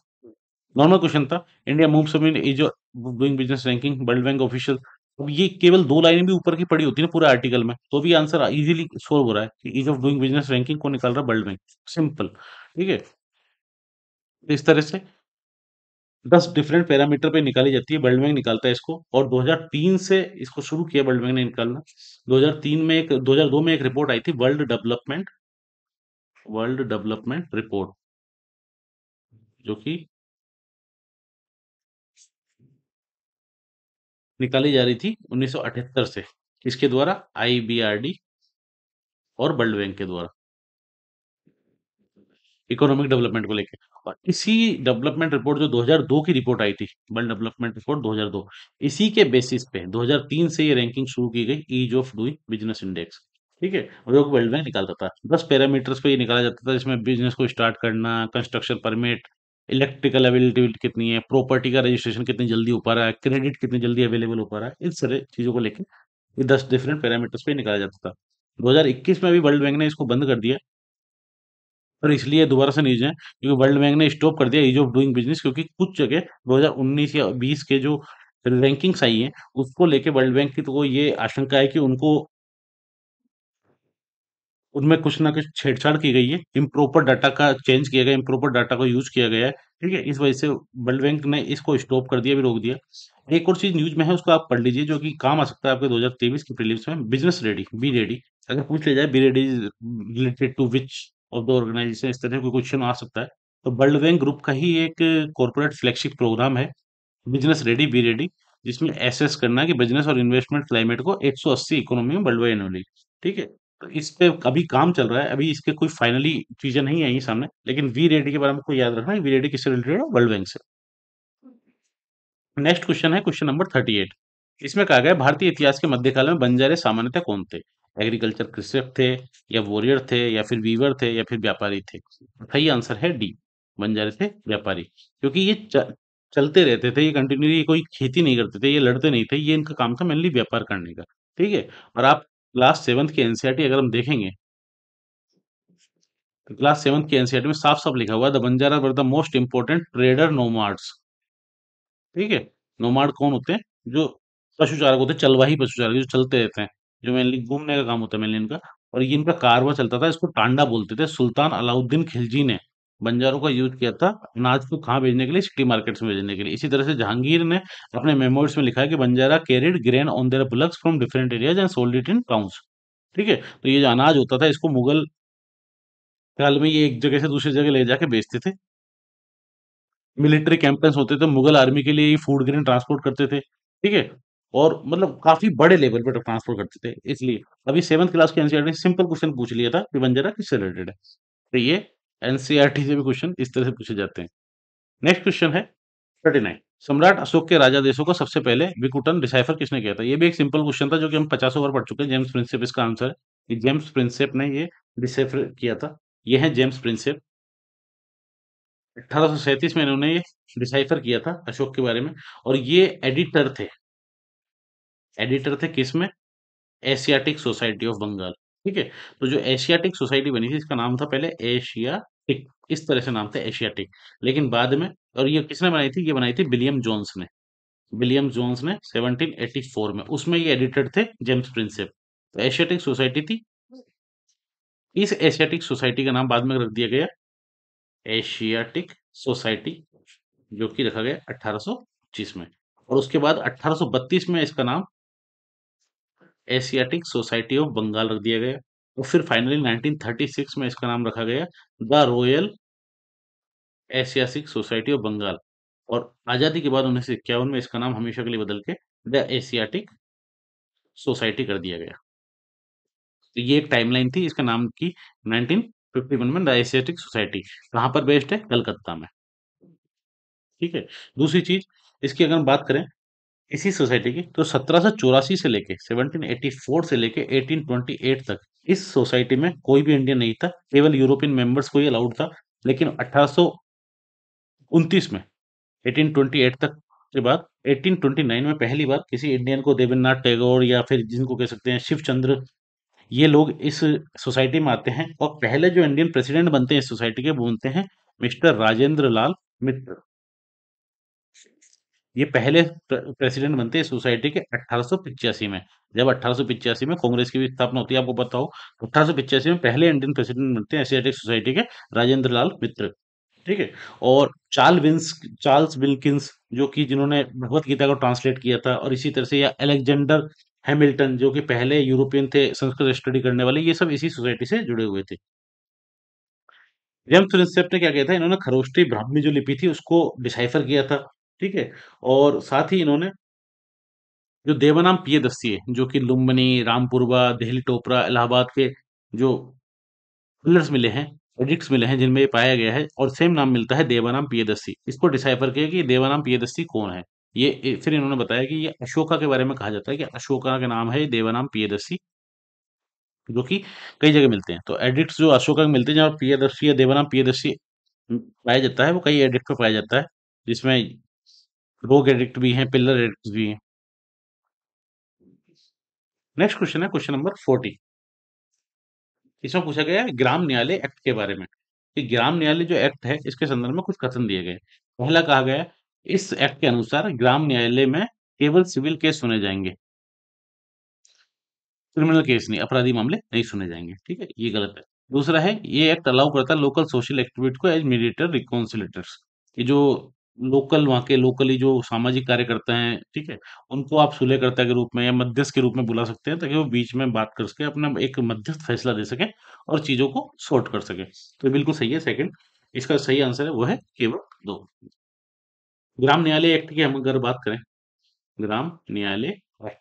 नॉर्मल क्वेश्चन था। India moves in ease of doing business ranking, World Bank official. अब ये केवल दो लाइनें भी ऊपर की पड़ी होती है ना पूरे आर्टिकल में, तो भी आंसर इजीली सोल्व हो रहा है कि ease of doing business ranking को निकाल रहा है वर्ल्ड बैंक। सिंपल। ठीक है, तो इस तरह से 10 डिफरेंट पैरामीटर पे निकाली जाती है, वर्ल्ड बैंक निकालता है इसको, और 2003 से इसको शुरू किया वर्ल्ड बैंक ने निकालना। 2003 में एक 2002 में एक रिपोर्ट आई थी, वर्ल्ड डेवलपमेंट रिपोर्ट, जो कि निकाली जा रही थी 1978 से, इसके द्वारा, आईबीआरडी और वर्ल्ड बैंक के द्वारा, इकोनॉमिक डेवलपमेंट को लेके। और इसी डेवलपमेंट रिपोर्ट, जो 2002 की रिपोर्ट आई थी, वर्ल्ड डेवलपमेंट रिपोर्ट 2002, इसी के बेसिस पे 2003 से ये रैंकिंग शुरू की गई, ease of doing business index. ठीक है, और जो वर्ल्ड बैंक निकालता था, 10 पैरामीटर्स पे ये निकाला जाता था, जिसमें बिजनेस को स्टार्ट करना, कंस्ट्रक्शन परमिट, इलेक्ट्रिकल अवेलेबिलिटी कितनी है, प्रॉपर्टी का रजिस्ट्रेशन कितनी जल्दी हो पा रहा है, क्रेडिट कितनी जल्दी अवेलेबल हो पा रहा है, इन सारे चीजों को लेकर ये 10 डिफरेंट पैरामीटर्स पे निकाला जाता था। 2021 में भी वर्ल्ड बैंक ने इसको बंद कर दिया, और इसलिए दोबारा से नहीं जाए, क्योंकि वर्ल्ड बैंक ने स्टॉप कर दिया ईज ऑफ डूइंग बिजनेस, क्योंकि कुछ जगह 2019 या 20 के जो रैंकिंग्स आई हैं, उसको लेके वर्ल्ड बैंक की तो वो ये आशंका है कि उनको, उनमें कुछ ना कुछ छेड़छाड़ की गई है, इम्प्रॉपर डाटा का चेंज किया गया, इम्प्रॉपर डाटा को यूज किया गया है। ठीक है, इस वजह से वर्ल्ड बैंक ने इसको स्टॉप कर दिया, भी रोक दिया। एक और चीज न्यूज में है, उसको आप पढ़ लीजिए, जो कि काम आ सकता है आपके 2023 की प्रीलिम्स में, बिजनेस रेडी, बी रेडी। अगर पूछ लिया जाए be ready related to which of the organization, इस तरह का कोई क्वेश्चन आ सकता है, तो वर्ल्ड बैंक ग्रुप का ही एक कॉर्पोरेट फ्लैगशिप प्रोग्राम है, बिजनेस रेडी, बी रेडी, जिसमें एसेस करना है कि बिजनेस और इन्वेस्टमेंट क्लाइमेट को 180 इकोनॉमी में वर्ल्ड वाइड एनुअली। ठीक है, तो इस पे अभी काम चल रहा है, अभी इसके कोई फाइनली चीजें नहीं आई सामने, लेकिन वी रेडी के बारे में कोई याद रखना, वी रेडी किससे रिलेटेड है, वर्ल्ड बैंक से। नेक्स्ट क्वेश्चन है क्वेश्चन नंबर 38। इसमें कहा गया है, भारतीय इतिहास के मध्यकाल में बंजारे सामान्यतः कौन थे? एग्रीकल्चर कृषक थे, या वॉरियर थे, या फिर वीवर थे, या फिर व्यापारी थे? सही आंसर है डी, बंजारे थे व्यापारी, क्योंकि ये चलते रहते थे, ये कंटिन्यूली कोई खेती नहीं करते थे, ये लड़ते नहीं थे, ये इनका काम था मेनली व्यापार करने का। ठीक है, और आप क्लास 7th की एनसीईआरटी अगर हम देखेंगे, तो क्लास 7th की एनसीईआरटी में साफ साफ लिखा हुआ है, the Banjara were the most important trader nomads. ठीक है, नोमाड कौन होते हैं? जो पशु चारक होते हैं, चलवाही पशु चारक, जो चलते रहते हैं, जो मेनली घूमने का काम होता है मेनली इनका। और ये इनका कारवा चलता था, इसको टांडा बोलते थे। सुल्तान अलाउद्दीन खिलजी ने बंजारों का यूज किया था अनाज को कहाँ भेजने के लिए, सिटी मार्केट्स में भेजने के लिए। इसी तरह से जहांगीर ने अपने मेमोइर्स में लिखा है कि Banjara carried grain on their bullocks from different areas and sold it in towns. ठीक है, तो ये जो अनाज होता था, इसको मुगल काल में ये एक जगह से दूसरी जगह ले जाके बेचते थे। मिलिट्री कैंपेन्स होते थे, मुगल आर्मी के लिए ये फूड ग्रेन ट्रांसपोर्ट करते थे। ठीक है, और मतलब काफी बड़े लेवल पे ट्रांसपोर्ट करते थे, इसलिए अभी 7th क्लास के एनसीईआरटी ने सिंपल क्वेश्चन पूछ लिया था कि बंजारा किससे रिलेटेड है। तो ये एनसीईआरटी से भी क्वेश्चन इस तरह से पूछे जाते हैं। नेक्स्ट क्वेश्चन है 39। सम्राट अशोक के राजा देशों को सबसे पहले विकुटन डिसाइफर किसने किया था? ये भी एक सिंपल क्वेश्चन था, जो कि हम 50 बार पढ़ चुके हैं। जेम्स प्रिंसेप इसका आंसर है, कि जेम्स प्रिंसेप ने ये डिसाइफर किया था। ये है जेम्स प्रिंसेप। 1837 में इन्होंने ये डिसाइफर किया था अशोक के बारे में, और ये एडिटर थे। एडिटर थे किस में? Asiatic Society of Bengal. ठीक है, तो जो एशियाटिक सोसाइटी बनी थी, इसका नाम था पहले एशियाटिक, इस तरह से नाम था एशियाटिक। लेकिन बाद में, और ये किसने बनाई थी? ये बनाई थी विलियम जोन्स ने। विलियम जोन्स ने 1784 में, उसमें ये एडिटर थे जेम्स प्रिंसेप। तो एशियाटिक सोसाइटी थी। इस एशियाटिक सोसाइटी का नाम बाद में रख दिया गया एशियाटिक सोसाइटी, जो कि रखा गया 1825 में। और उसके बाद 1832 में इसका नाम एशियाटिक सोसाइटी ऑफ बंगाल रख दिया गया। और फिर फाइनली 1936 में इसका नाम रखा गया the Royal Asiatic Society of Bengal. और आजादी के बाद 1951 में इसका नाम हमेशा के लिए बदल के द एशियाटिक सोसाइटी कर दिया गया। तो ये एक टाइमलाइन थी इसका नाम की। 1951 में द एशियाटिक सोसाइटी कहाँ पर बेस्ड है? कलकत्ता में। ठीक है। दूसरी चीज, इसकी अगर हम बात करें इसी सोसाइटी की, तो 1784 से लेके 1784 से लेके 1828 तक इस सोसाइटी में कोई भी इंडियन नहीं था, केवल यूरोपियन मेंबर्स को ही अलाउड था। लेकिन 1829 में 1828 तक के बाद 1829 में पहली बार किसी इंडियन को देवेंद्रनाथ टैगोर या फिर जिनको कह सकते हैं शिव चंद्र, ये लोग इस सोसाइटी में आते हैं। और पहले जो इंडियन प्रेसिडेंट बनते हैं इस सोसाइटी के वो बनते हैं मिस्टर राजेंद्र लाल मित्र। ये पहले प्रेसिडेंट बनते हैं सोसाइटी के 1885 में। जब 1885 में कांग्रेस की भी स्थापना होती है, आपको पता हो, 1885 में पहले इंडियन प्रेसिडेंट बनते हैं एशियाटिक सोसाइटी के राजेंद्र लाल मित्र। ठीक है। और चार्ल्स विल्किंस, जो कि जिन्होंने भगवत गीता को ट्रांसलेट किया था, और इसी तरह से या अलेक्जेंडर हैमिल्टन जो कि पहले यूरोपियन थे संस्कृत स्टडी करने वाले, ये सब इसी सोसाइटी से जुड़े हुए थे। जेम्स प्रिंसेप ने क्या किया था, इन्होंने खरोष्टी ब्राह्मी जो लिपि थी उसको डिसाइफर किया था। ठीक है। और साथ ही इन्होंने जो देवानाम पियदस्सी है, जो कि लुम्बिनी, रामपुरवा, देहली टोपरा, इलाहाबाद के जो पिलर्स मिले हैं, एडिक्ट्स मिले हैं जिनमें ये पाया गया है, और सेम नाम मिलता है देवानाम पियदस्सी। इसको डिसाइफर किया कि ये देवानाम पियदस्सी कौन है। फिर इन्होंने बताया कि ये अशोका के बारे में कहा जाता है कि अशोका का नाम है ये देवानाम पियदस्सी, जो कि कई जगह मिलते हैं। तो एडिक्ट्स जो अशोका के मिलते हैं, जहाँ प्रियदर्शी या देवानाम प्रियदर्शी पाया जाता है, वो कई एडिक्ट पे पाया जाता है, जिसमें रोग एडिक्ट भी हैं, पिलर एडिक्ट भी हैं। नेक्स्ट क्वेश्चन है क्वेश्चन नंबर 40। इसमें पूछा गया है ग्राम न्यायालय एक्ट के बारे में, कि ग्राम न्यायालय जो एक्ट है इसके संदर्भ में कुछ कथन दिए गए हैं। पहला कहा गया है, इस एक्ट के अनुसार ग्राम न्यायालय में केवल सिविल केस सुने जाएंगे, क्रिमिनल केस नहीं, अपराधी मामले नहीं सुने जाएंगे। ठीक है, ये गलत है। दूसरा है, ये एक्ट अलाउ करता है लोकल सोशल एक्टिविटी को एज मीडिएटर रिकॉन्सिलेटर्स, ये जो लोकल वहाँ के लोकली जो सामाजिक कार्यकर्ता हैं, ठीक है, उनको आप सुलहकर्ता के रूप में या मध्यस्थ के रूप में बुला सकते हैं, ताकि वो बीच में बात कर सके, अपना एक मध्यस्थ फैसला दे सके और चीजों को सॉर्ट कर सके। तो ये बिल्कुल सही है सेकंड। इसका सही आंसर है वो है केवल दो। ग्राम न्यायालय एक्ट की हम अगर बात करें, ग्राम न्यायालय एक्ट,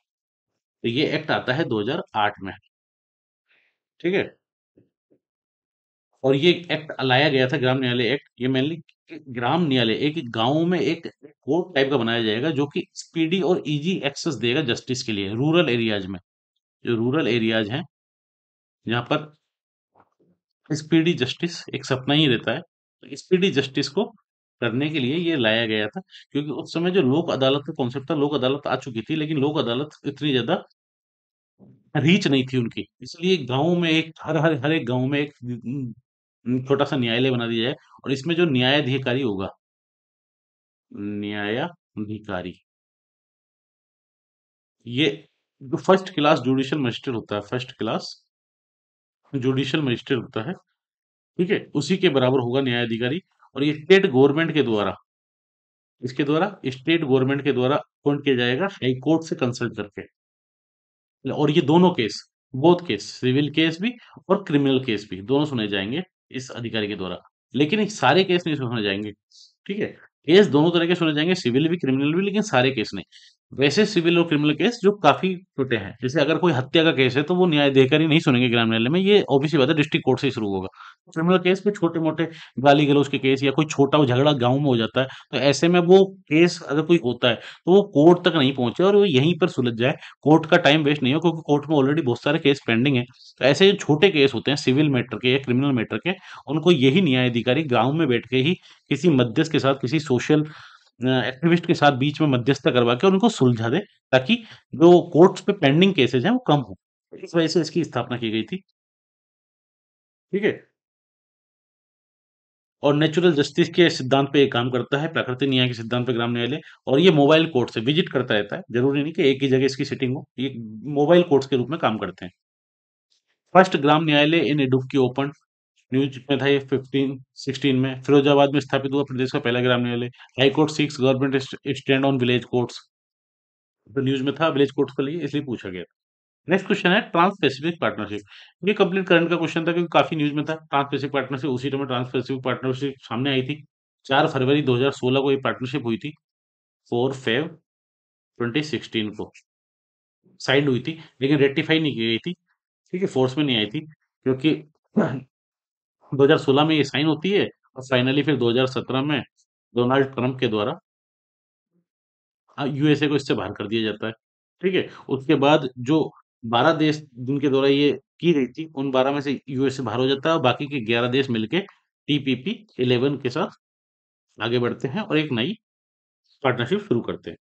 तो ये एक्ट आता है 2008 में। ठीक है। और ये एक्ट लाया गया था, ग्राम न्यायालय एक्ट, ये मेनली ग्राम न्यायालय एक गांव में एक कोर्ट टाइप का बनाया जाएगा, जो कि स्पीडी और इजी एक्सेस देगा जस्टिस के लिए रूरल एरियाज में। जो रूरल एरियाज हैं जहाँ पर स्पीडी जस्टिस एक सपना ही रहता है, तो स्पीडी जस्टिस को करने के लिए ये लाया गया था। क्योंकि उस समय जो लोक अदालत का कॉन्सेप्ट था, लोक अदालत आ चुकी थी, लेकिन लोक अदालत इतनी ज्यादा रीच नहीं थी उनकी, इसलिए गांव में एक हर एक गांव में एक छोटा सा न्यायालय बना दिया जाए। और इसमें जो न्यायाधिकारी होगा, न्यायाधिकारी, ये जो फर्स्ट क्लास जुडिशियल मजिस्ट्रेट होता है, फर्स्ट क्लास जुडिशियल मजिस्ट्रेट होता है, ठीक है, उसी के बराबर होगा न्यायाधिकारी। और ये स्टेट गवर्नमेंट के द्वारा, स्टेट गवर्नमेंट के द्वारा अपॉइंट किया जाएगा हाई कोर्ट से कंसल्ट करके। और ये दोनों case, both case, civil case भी और क्रिमिनल केस भी, दोनों सुने जाएंगे इस अधिकारी के द्वारा। लेकिन ये सारे केस नहीं सुने जाएंगे। ठीक है। केस दोनों तरह के सुने जाएंगे, सिविल भी क्रिमिनल भी, लेकिन सारे केस नहीं। वैसे सिविल और क्रिमिनल केस जो काफी छोटे हैं, जैसे अगर कोई हत्या का केस है तो वो न्यायाधिकारी नहीं सुनेंगे ग्राम न्यायालय में, ये ऑब्वियस बात है, डिस्ट्रिक्ट कोर्ट से ही शुरू होगा। क्रिमिनल केस में छोटे मोटे गाली गलौज के केस, या कोई छोटा वो झगड़ा गांव में हो जाता है, तो ऐसे में वो केस अगर कोई होता है तो वो कोर्ट तक नहीं पहुंचे और वो यहीं पर सुलझ जाए, कोर्ट का टाइम वेस्ट नहीं हो, क्योंकि कोर्ट में ऑलरेडी बहुत सारे केस पेंडिंग है। तो ऐसे जो छोटे केस होते हैं सिविल मैटर के या क्रिमिनल मैटर के, उनको यही न्यायाधिकारी गांव में बैठ के ही किसी मध्यस्थ के साथ, किसी सोशल एक्टिविस्ट के साथ बीच में मध्यस्थता करवा के उनको सुलझा दे, ताकि जो कोर्ट्स पे पेंडिंग केसेस हैं वो कम हो। इस वजह से इसकी स्थापना की गई थी। ठीक है। और नेचुरल जस्टिस के सिद्धांत पे ये काम करता है, प्राकृतिक न्याय के सिद्धांत पे ग्राम न्यायालय। और ये मोबाइल कोर्ट से विजिट करता रहता है, जरूरी नहीं कि एक ही जगह इसकी सिटिंग हो, ये मोबाइल कोर्ट्स के रूप में काम करते हैं। फर्स्ट ग्राम न्यायालय इन इडुक्की ओपन, न्यूज में था ये 1516 में। फिरोजाबाद में स्थापित हुआ प्रदेश का पहला ग्राम न्यायालय। High court six government stand on village courts, तो न्यूज में था विलेज कोर्ट्स के लिए, इसलिए पूछा गया। नेक्स्ट क्वेश्चन है ट्रांस पैसिफिक पार्टनरशिप। ये कंप्लीट करंट का क्वेश्चन था, क्योंकि काफी न्यूज में था ट्रांस पैसिफिक पार्टनरशिप, उसी टाइम ट्रांस पैसिफिक पार्टनरशिप सामने आई थी। 4 फरवरी 2016 को ये पार्टनरशिप हुई थी। 4 फेब 2016 को साइंड हुई थी, लेकिन रेटिफाई नहीं की गई थी। ठीक है, फोर्स में नहीं आई थी, क्योंकि 2016 में ये साइन होती है, और फाइनली फिर 2017 में डोनाल्ड ट्रंप के द्वारा यूएसए को इससे बाहर कर दिया जाता है। ठीक है, उसके बाद जो 12 देश जिनके द्वारा ये की गई थी, उन 12 में से यूएसए बाहर हो जाता है, और बाकी के 11 देश मिलके टीपीपी 11 के साथ आगे बढ़ते हैं और एक नई पार्टनरशिप शुरू करते हैं।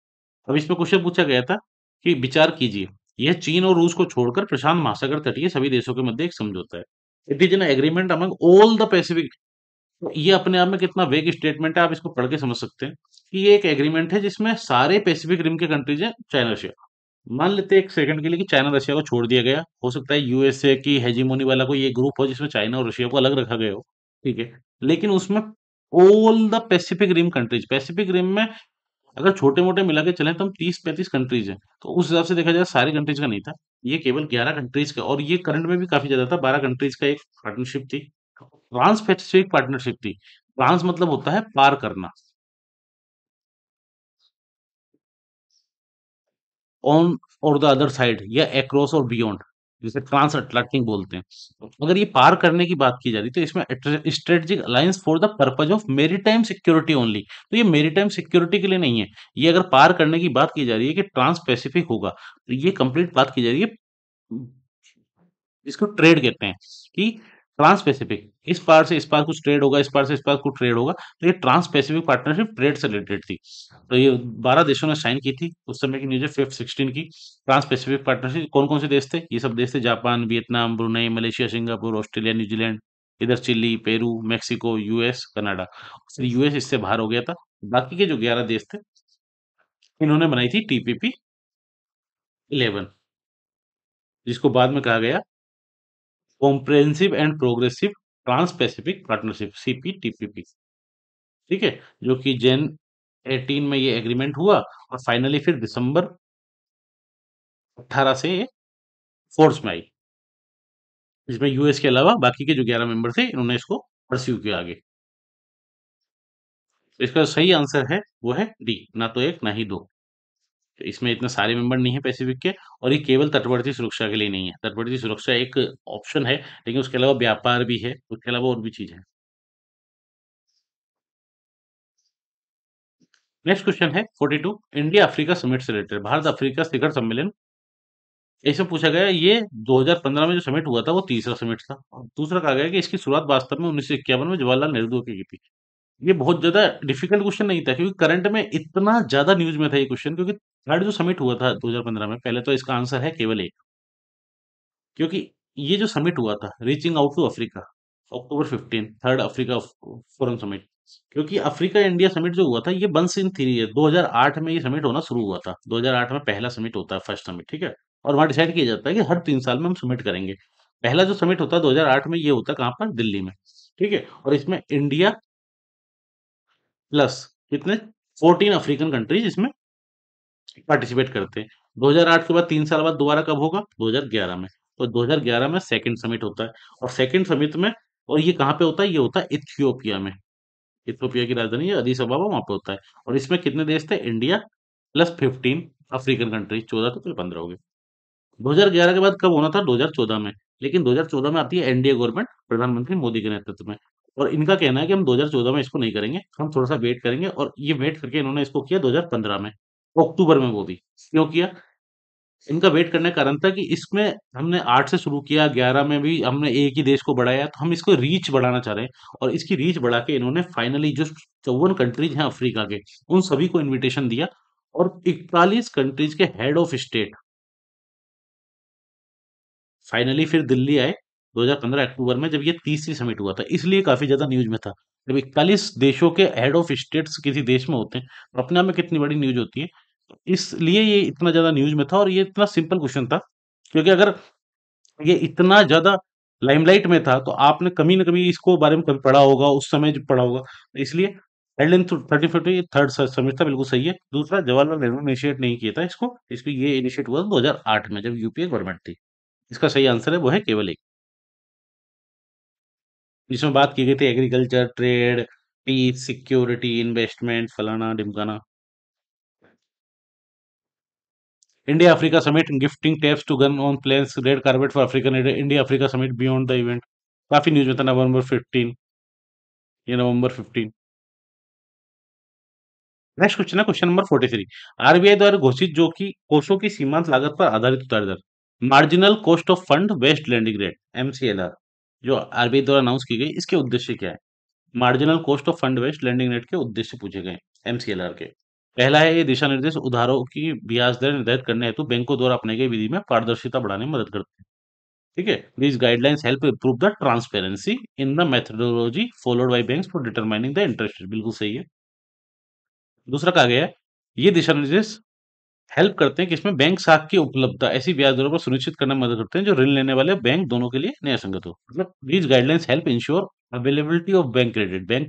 अब इसमें क्वेश्चन पूछा गया था कि विचार कीजिए, यह चीन और रूस को छोड़कर प्रशांत महासागर तटीय सभी देशों के मध्य एक समझौता है। It is an agreement among all the Pacific. ये अपने आप में कितना वेग स्टेटमेंट है, आप इसको पढ़ के समझ सकते हैं कि ये एक एग्रीमेंट है जिसमें सारे पैसिफिक रिम के कंट्रीज हैं, चाइना रशिया। मान लेते हैं एक सेकंड के लिए कि चाइना रशिया को छोड़ दिया गया, हो सकता है यूएसए की हेजीमोनी वाला कोई ये ग्रुप हो जिसमें चाइना और रशिया को अलग रखा गया हो। ठीक है, लेकिन उसमें all the Pacific Rim countries, Pacific Rim में अगर छोटे-मोटे मिला के चलें तो हम 30-35 कंट्रीज़ हैं। तो उस हिसाब से देखा जाए सारी कंट्रीज़ का नहीं था। ये केवल 11 कंट्रीज़ का, और ये करंट में भी काफ़ी ज़्यादा था। 12 कंट्रीज़ का एक पार्टनरशिप थी। ट्रांस पैसिफिक पार्टनरशिप थी। ट्रांस मतलब होता है पार करना। ऑन और द अदर साइड, या अक्रॉस और बियॉन्ड, जिसे ट्रांस अटलांटिक बोलते हैं। अगर ये पार करने की बात की जा रही है तो इसमें strategic alliance for the purpose of maritime security only. तो ये मेरीटाइम सिक्योरिटी के लिए नहीं है। ये अगर पार करने की बात की जा रही है कि ट्रांस पैसिफिक होगा, तो ये कंप्लीट बात की जा रही है इसको ट्रेड कहते हैं, कि ट्रांस पैसिफिक, इस पार से इस पार कुछ ट्रेड होगा, इस पार से इस पार कुछ ट्रेड होगा। तो ये ट्रांस पैसिफिक पार्टनरशिप ट्रेड से रिलेटेड थी। तो ये 12 देशों ने साइन की थी उस समय की न्यूज है, 5/16 की। ट्रांस पैसिफिक पार्टनरशिप कौन कौन से देश थे? ये सब देश थे, Japan, Vietnam, Brunei, Malaysia, Singapore, Australia, New Zealand, इधर Chile, Peru, Mexico, US, Canada. फिर यूएस इससे बाहर हो गया था। बाकी के जो 11 देश थे, इन्होंने बनाई थी टीपीपी 11, जिसको बाद में कहा गया Comprehensive and Progressive Trans Pacific Partnership, CPTPP. ठीक है, जो कि जैन 18 में ये एग्रीमेंट हुआ, और फाइनली फिर दिसंबर 18 से ये फोर्स में आई, जिसमें यूएस के अलावा बाकी के जो 11 मेंबर थे, इन्होंने इसको परस्यू किया आगे। तो इसका सही आंसर है वो है डी, ना तो एक ना ही दो। तो इसमें इतने सारे मेंबर नहीं है पैसिफिक के, और ये केवल तटवर्ती सुरक्षा के लिए नहीं है। तटवर्ती सुरक्षा एक ऑप्शन है, लेकिन उसके अलावा व्यापार भी है, उसके अलावा और भी चीज है। नेक्स्ट क्वेश्चन है 42, इंडिया अफ्रीका समिट से रिलेटेड, भारत अफ्रीका शिखर सम्मेलन। इसमें पूछा गया ये 2015 में जो समिट हुआ था वो तीसरा समिट था। और दूसरा कहा गया कि इसकी शुरुआत वास्तव में 1951 में जवाहरलाल नेहरू की थी। ये बहुत ज्यादा डिफिकल्ट क्वेश्चन नहीं था, क्योंकि करंट में इतना ज्यादा न्यूज में था ये क्वेश्चन, क्योंकि थर्ड जो समिट हुआ था 2015 में, पहले तो इसका आंसर है केवल एक। क्योंकि ये जो समिट हुआ था reaching out to Africa, October 15, third Africa forum summit. क्योंकि अफ्रीका इंडिया समिट जो हुआ था ये वंस इन थ्री है, 2008 में ये समिट होना शुरू हुआ था। 2008 में पहला समिट होता है, फर्स्ट समिट। ठीक है, और वहां डिसाइड किया जाता है कि हर 3 साल में हम समिट करेंगे। पहला जो समिट होता है 2008 में, ये होता है कहाँ पर? दिल्ली में। ठीक है, और इसमें इंडिया प्लस कितने, 14 अफ्रीकन कंट्रीज इसमें पार्टिसिपेट करते हैं। 2008 के बाद 3 साल बाद दोबारा कब होगा? 2011 में। तो 2011 में सेकंड समिट होता है, और सेकंड समिट में, और ये कहाँ पे होता है? ये होता है इथियोपिया में। इथियोपिया की राजधानी है अदीस अबाबा, वहां पे होता है। और इसमें कितने देश थे? इंडिया प्लस 15 अफ्रीकन कंट्रीज, 14 थे तो 15 हो गए। 2011 के बाद कब होना था? 2014 में। लेकिन 2014 में आती है एनडीए गवर्नमेंट, प्रधानमंत्री मोदी के नेतृत्व में। और इनका कहना है कि हम 2014 में इसको नहीं करेंगे, हम थोड़ा सा वेट करेंगे, और ये वेट करके इन्होंने इसको किया 2015 में, अक्टूबर में। वो भी क्यों किया? इनका वेट करने का कारण था कि इसमें हमने 8 से शुरू किया, 11 में भी हमने एक ही देश को बढ़ाया, तो हम इसको रीच बढ़ाना चाह रहे हैं। और इसकी रीच बढ़ा के इन्होंने फाइनली जो 54 कंट्रीज हैं अफ्रीका के, उन सभी को इनविटेशन दिया, और 41 कंट्रीज के हेड ऑफ स्टेट फाइनली फिर दिल्ली आए 2015 अक्टूबर में, जब ये तीसरी समिट हुआ था। इसलिए काफी ज्यादा न्यूज में था। जब 41 देशों के हेड ऑफ स्टेट्स किसी देश में होते हैं, तो अपने आप में कितनी बड़ी न्यूज होती है। इसलिए ये इतना ज्यादा न्यूज में था, और ये इतना सिंपल क्वेश्चन था। क्योंकि अगर ये इतना ज्यादा लाइमलाइट में था, तो आपने कभी ना कभी इसको बारे में कभी पढ़ा होगा, उस समय जो पढ़ा होगा। तो इसलिए हेल्ड इन 3050 थर्ड समिट था, बिल्कुल सही है। दूसरा, जवाहरलाल नेहरू ने इनिशिएट नहीं किया था इसको, इसको ये इनिशिएट हुआ था 2008 में, जब यूपीए गवर्नमेंट थी। इसका सही आंसर है वो है केवल एक, जिसमें बात की गई थी agriculture, trade, peace, security, investment, फलाना ढिमकाना। India Africa summit gifting tapes to gun on planes, red carpet for African India Africa summit beyond the event. काफी न्यूज में था, नवंबर 15, ये नवंबर 15। नेक्स्ट क्वेश्चन है क्वेश्चन नंबर 43। आरबीआई द्वारा घोषित जो कि कोषों की सीमांत लागत पर आधारित उतार दर, marginal cost of fund based lending rate, MCLR, जो आरबीआई द्वारा अनाउंस की गई, इसके उद्देश्य क्या है? Marginal cost of fund based lending rate के उद्देश्य पूछे गए एमसीएलआर के। पहला है, ये दिशा निर्देश उधारों की ब्याज दर निर्धारित करने हेतु बैंकों द्वारा अपनाई गई विधि में पारदर्शिता बढ़ाने में मदद करते हैं। ठीक है, these guidelines help improve the transparency in the methodology followed by banks for determining the interest rate. बिल्कुल सही है। दूसरा कहा गया है, ये दिशा निर्देश हेल्प करते हैं कि इसमें बैंक साख की उपलब्धता ऐसी ब्याज दरों पर सुनिश्चित करने में मदद करते हैं जो ऋण लेने वाले बैंक दोनों के लिए न्याय संगत हो। मतलब these guidelines help ensure availability of bank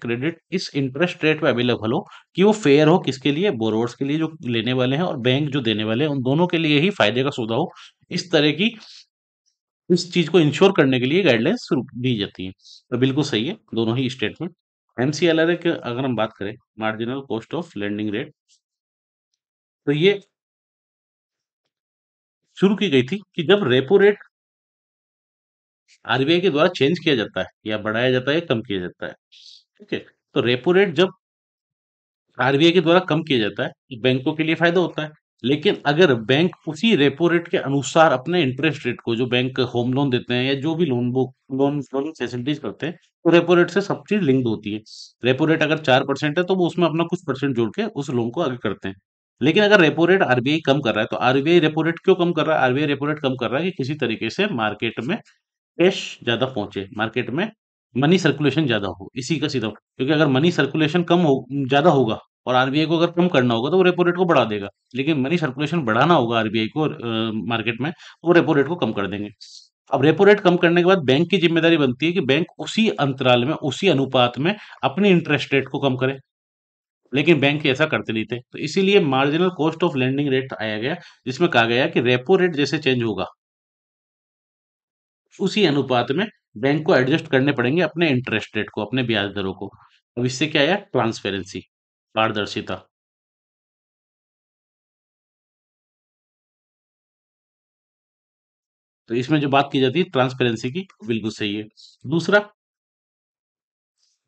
credit इस इंटरेस्ट रेट पे अवेलेबल हो, कि वो फेयर हो, किसके लिए? बोरोवर्स के लिए जो लेने वाले हैं, और बैंक जो देने वाले हैं, उन दोनों के लिए ही फायदे का सौदा हो। इस तरह की इस चीज को इंश्योर करने के लिए गाइडलाइंस दी जाती है। तो बिल्कुल सही है दोनों ही स्टेटमेंट। एमसीएलआर के अगर हम बात करें, marginal cost of lending rate, तो ये शुरू की गई थी कि जब रेपो रेट आरबीआई के द्वारा चेंज किया जाता है, या बढ़ाया जाता है, या कम किया जाता है। ठीक है, तो रेपो रेट जब आरबीआई के द्वारा कम किया जाता है, तो बैंकों के लिए फायदा होता है। लेकिन अगर बैंक उसी रेपो रेट के अनुसार अपने इंटरेस्ट रेट को, जो बैंक होम लोन देते हैं या जो भी लोन बुक लोन फैसिलिटीज करते हैं, तो रेपो रेट से सब चीज लिंक्ड होती है। रेपो रेट अगर 4% है, तो वो उसमें अपना कुछ परसेंट जोड़ के उस लोन को आगे करते हैं। लेकिन अगर रेपो रेट आरबीआई कम कर रहा है, तो आरबीआई रेपो रेट क्यों कम कर रहा है? आरबीआई रेपो रेट कम कर रहा है कि किसी तरीके से मार्केट में कैश ज्यादा पहुंचे, मार्केट में मनी सर्कुलेशन ज्यादा हो, इसी का सीधा। क्योंकि अगर मनी सर्कुलेशन कम हो, ज्यादा होगा, और आरबीआई को अगर कम करना होगा, तो वो रेपो रेट को बढ़ा देगा। लेकिन मनी सर्कुलेशन बढ़ाना होगा आरबीआई को मार्केट में, तो वो रेपो रेट को कम कर देंगे। अब रेपो रेट कम करने के बाद बैंक की जिम्मेदारी बनती है कि बैंक उसी अंतराल में, उसी अनुपात में अपनी इंटरेस्ट रेट को कम करे। लेकिन बैंक ऐसा करते नहीं थे, तो इसीलिए marginal cost of lending rate आया गया, जिसमें कहा गया कि रेपो रेट जैसे चेंज होगा, उसी अनुपात में बैंक को एडजस्ट करने पड़ेंगे अपने इंटरेस्ट रेट को, अपने ब्याज दरों को। अब इससे क्या आया? ट्रांसपेरेंसी, पारदर्शिता। तो इसमें जो बात की जाती है ट्रांसपेरेंसी की, बिल्कुल सही है। दूसरा,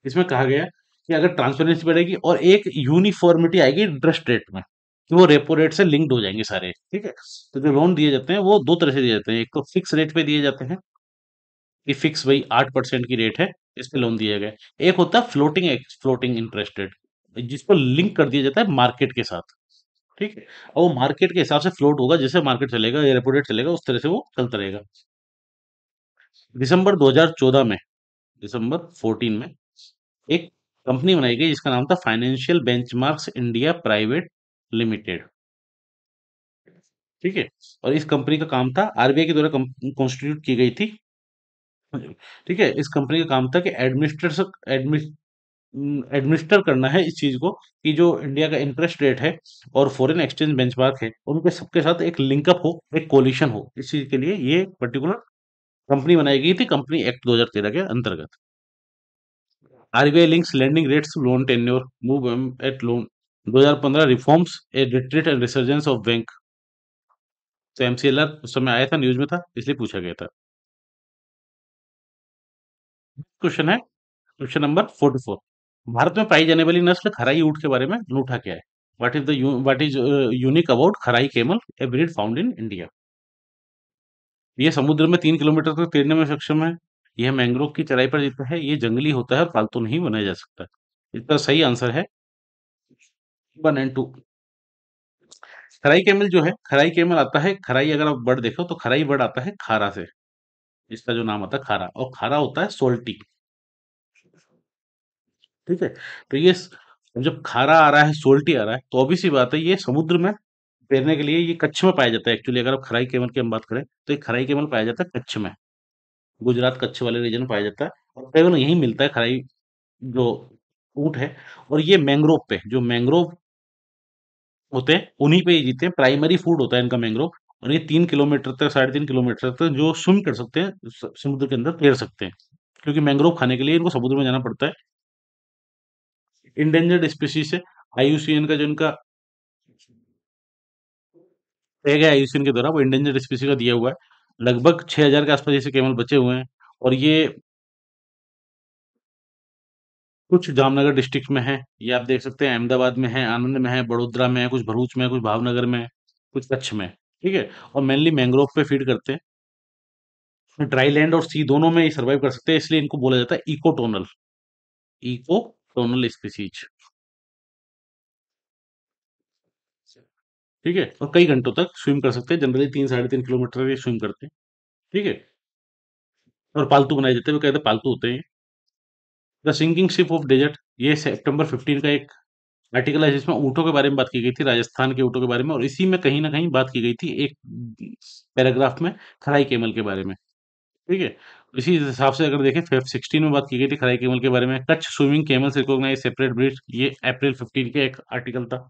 इसमें कहा गया कि अगर ट्रांसपेरेंसी बढ़ेगी और एक यूनिफॉर्मिटी आएगी इंटरेस्ट रेट में, कि वो रेपो रेट से लिंक्ड हो जाएंगे सारे। ठीक है, तो जो लोन दिए जाते हैं वो दो तरह से दिए जाते हैं। एक तो फिक्स रेट पे दिए जाते हैं, कि फिक्स वही 8% की रेट है, इस पे लोन दिया गया। एक होता है फ्लोटिंग इंटरेस्ट रेट, जिसको लिंक कर दिया जाता है मार्केट के साथ। ठीक है, और वो मार्केट के हिसाब से फ्लोट होगा, जैसे मार्केट चलेगा या रेपो रेट चलेगा, उस तरह से वो चलता रहेगा। दिसंबर 2014 में, दिसंबर 14 में, एक कंपनी बनाई गई जिसका नाम था financial benchmarks India private limited. ठीक है, और इस कंपनी का काम था, आरबीआई के द्वारा कॉन्स्टिट्यूट की गई थी। ठीक है, इस कंपनी का काम था कि एडमिनिस्टर करना है इस चीज को, कि जो इंडिया का इंटरेस्ट रेट है और फॉरेन एक्सचेंज बेंचमार्क है, उनके सबके साथ एक लिंकअप हो, एक कोलिशन हो। इस चीज के लिए ये पर्टिकुलर कंपनी बनाई गई थी, कंपनी एक्ट 2013 के अंतर्गत। RBI links lending rates loan tenure move at loan, 2015 reforms a retreat and resurgence of bank. तो एमसीएलआर उस समय आया था, न्यूज में था, इसलिए पूछा गया था। क्वेश्चन है क्वेश्चन नंबर 44। भारत में पाई जाने वाली नस्ल खराई ऊंट के बारे में अनूठा क्या है? What is unique about Kharai camel, a breed found in India? ये समुद्र में 3 किलोमीटर तक तैरने में सक्षम है। यह मैंग्रोव की चराई पर जीता है। ये जंगली होता है और पालतू नहीं बनाया जा सकता। इसका सही आंसर है 1 एंड 2। खराई केमल जो है, खराई केमल आता है, खराई अगर आप बर्ड देखो तो खराई बर्ड आता है खारा से। इसका जो नाम आता है खारा, और खारा होता है सोल्टी। ठीक है, तो जब खारा आ रहा है, सोल्टी आ रहा है, तो obvious सी बात है, ये समुद्र में तैरने के लिए ये कच्छ में पाया जाता है। एक्चुअली अगर आप खराई केमल की हम बात करें, तो ये खराई केमल पाया जाता है कच्छ में, गुजरात कच्छ वाले रीजन में पाया जाता है। और केवल यहीं मिलता है खराई, जो ऊंट है। और ये मैंग्रोव पे, जो मैंग्रोव होते हैं, उन्हीं पे ये जीते हैं। प्राइमरी फूड होता है इनका मैंग्रोव। और ये 3 किलोमीटर तक, 3.5 किलोमीटर तक जो स्विम कर सकते हैं, समुद्र के अंदर तैर सकते हैं। क्योंकि मैंग्रोव खाने के लिए इनको समुद्र में जाना पड़ता है। इंडेंजर्ड स्पीशीज है। आईयूसीएन का जो इनका टैग है आईयूसीएन के द्वारा, वो इंडेंजर्ड स्पीशीज का दिया हुआ है। लगभग 6000 के आसपास जैसे कैमल बचे हुए हैं। और ये कुछ जामनगर डिस्ट्रिक्ट में है, ये आप देख सकते हैं, अहमदाबाद में है, आनंद में है, बड़ोदरा में है, कुछ भरूच में है, कुछ भावनगर में है, कुछ कच्छ में है। ठीक है। और मेनली मैंग्रोव पे फीड करते हैं। ड्राई लैंड और सी दोनों में ये सर्वाइव कर सकते हैं, इसलिए इनको बोला जाता है इकोटोनल। Ecotonal species. ठीक है। और कई घंटों तक स्विम कर सकते हैं, जनरली 3 साढ़े 3 किलोमीटर ये स्विम करते हैं। ठीक है। और पालतू बनाए जाते हैं, वो कहते हैं पालतू होते हैं। The sinking ship of desert, ये सितंबर 15 का एक आर्टिकल है, जिसमें ऊँटों के बारे में बात की गई थी, राजस्थान के ऊँटों के बारे में, और इसी में कहीं न कहीं बात की गई थी एक पैराग्राफ में खराई कैमल के बारे में। ठीक है? इसी हिसाब से अगर देखें, फेब 16 में बात की गई थी खराई कैमल के बारे में। Kutch swimming camels recognize separate breed, ये अप्रैल 15 के एक आर्टिकल था।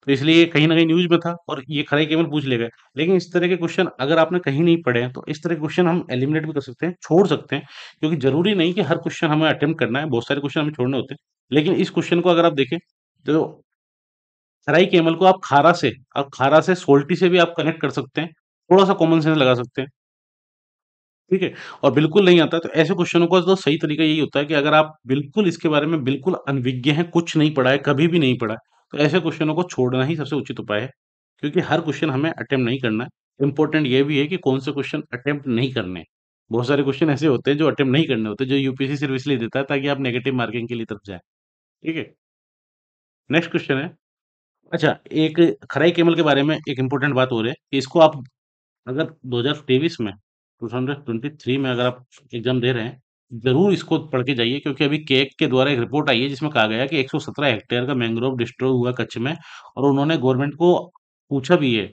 तो इसलिए ये कहीं न कहीं न्यूज़ में था, और ये खराई केवल पूछ लिए गए। लेकिन इस तरह के क्वेश्चन अगर आपने कहीं नहीं पढ़े हैं, तो इस तरह के क्वेश्चन हम एलिमिनेट भी कर सकते हैं, छोड़ सकते हैं, क्योंकि ज़रूरी नहीं कि हर क्वेश्चन हमें अटेम्प्ट करना है, बहुत सारे क्वेश्चन हमें छोड़ने होते हैं। लेकिन इस क्वेश्चन को अगर आप देखें, तो खराई केमल को आप खारा से सोल्टी से भी आप कनेक्ट कर सकते हैं, थोड़ा-सा कॉमन सेंस लगा सकते हैं। ठीक है? और बिल्कुल नहीं आता है, तो ऐसे क्वेश्चनों का तो सही तरीका यही होता है कि अगर आप बिल्कुल इसके बारे में बिल्कुल अनविज्ञ हैं, कुछ नहीं पढ़ा है, कभी भी नहीं पढ़ा है, तो ऐसे क्वेश्चनों को छोड़ना ही सबसे उचित उपाय है। क्योंकि हर क्वेश्चन हमें अटेम्प्ट नहीं करना है। इम्पोर्टेंट ये भी है कि कौन से क्वेश्चन अटेम्प्ट नहीं करने हैं। बहुत सारे क्वेश्चन ऐसे होते हैं जो अटेम्प्ट नहीं करने होते, जो यूपीएससी सिर्फ इसलिए देता है ताकि आप नेगेटिव मार्किंग के लिए तरफ जाएँ। ठीक है? नेक्स्ट क्वेश्चन है। अच्छा, एक खराई कैमल के बारे में एक इम्पोर्टेंट बात और है कि इसको आप अगर 2023 में 2023 में अगर आप एग्ज़ाम दे रहे हैं, ज़रूर इसको पढ़ के जाइए, क्योंकि अभी केक के द्वारा एक रिपोर्ट आई है जिसमें कहा गया है कि 117 हेक्टेयर का मैंग्रोव डिस्ट्रॉय हुआ कच्छ में, और उन्होंने गवर्नमेंट को पूछा भी है,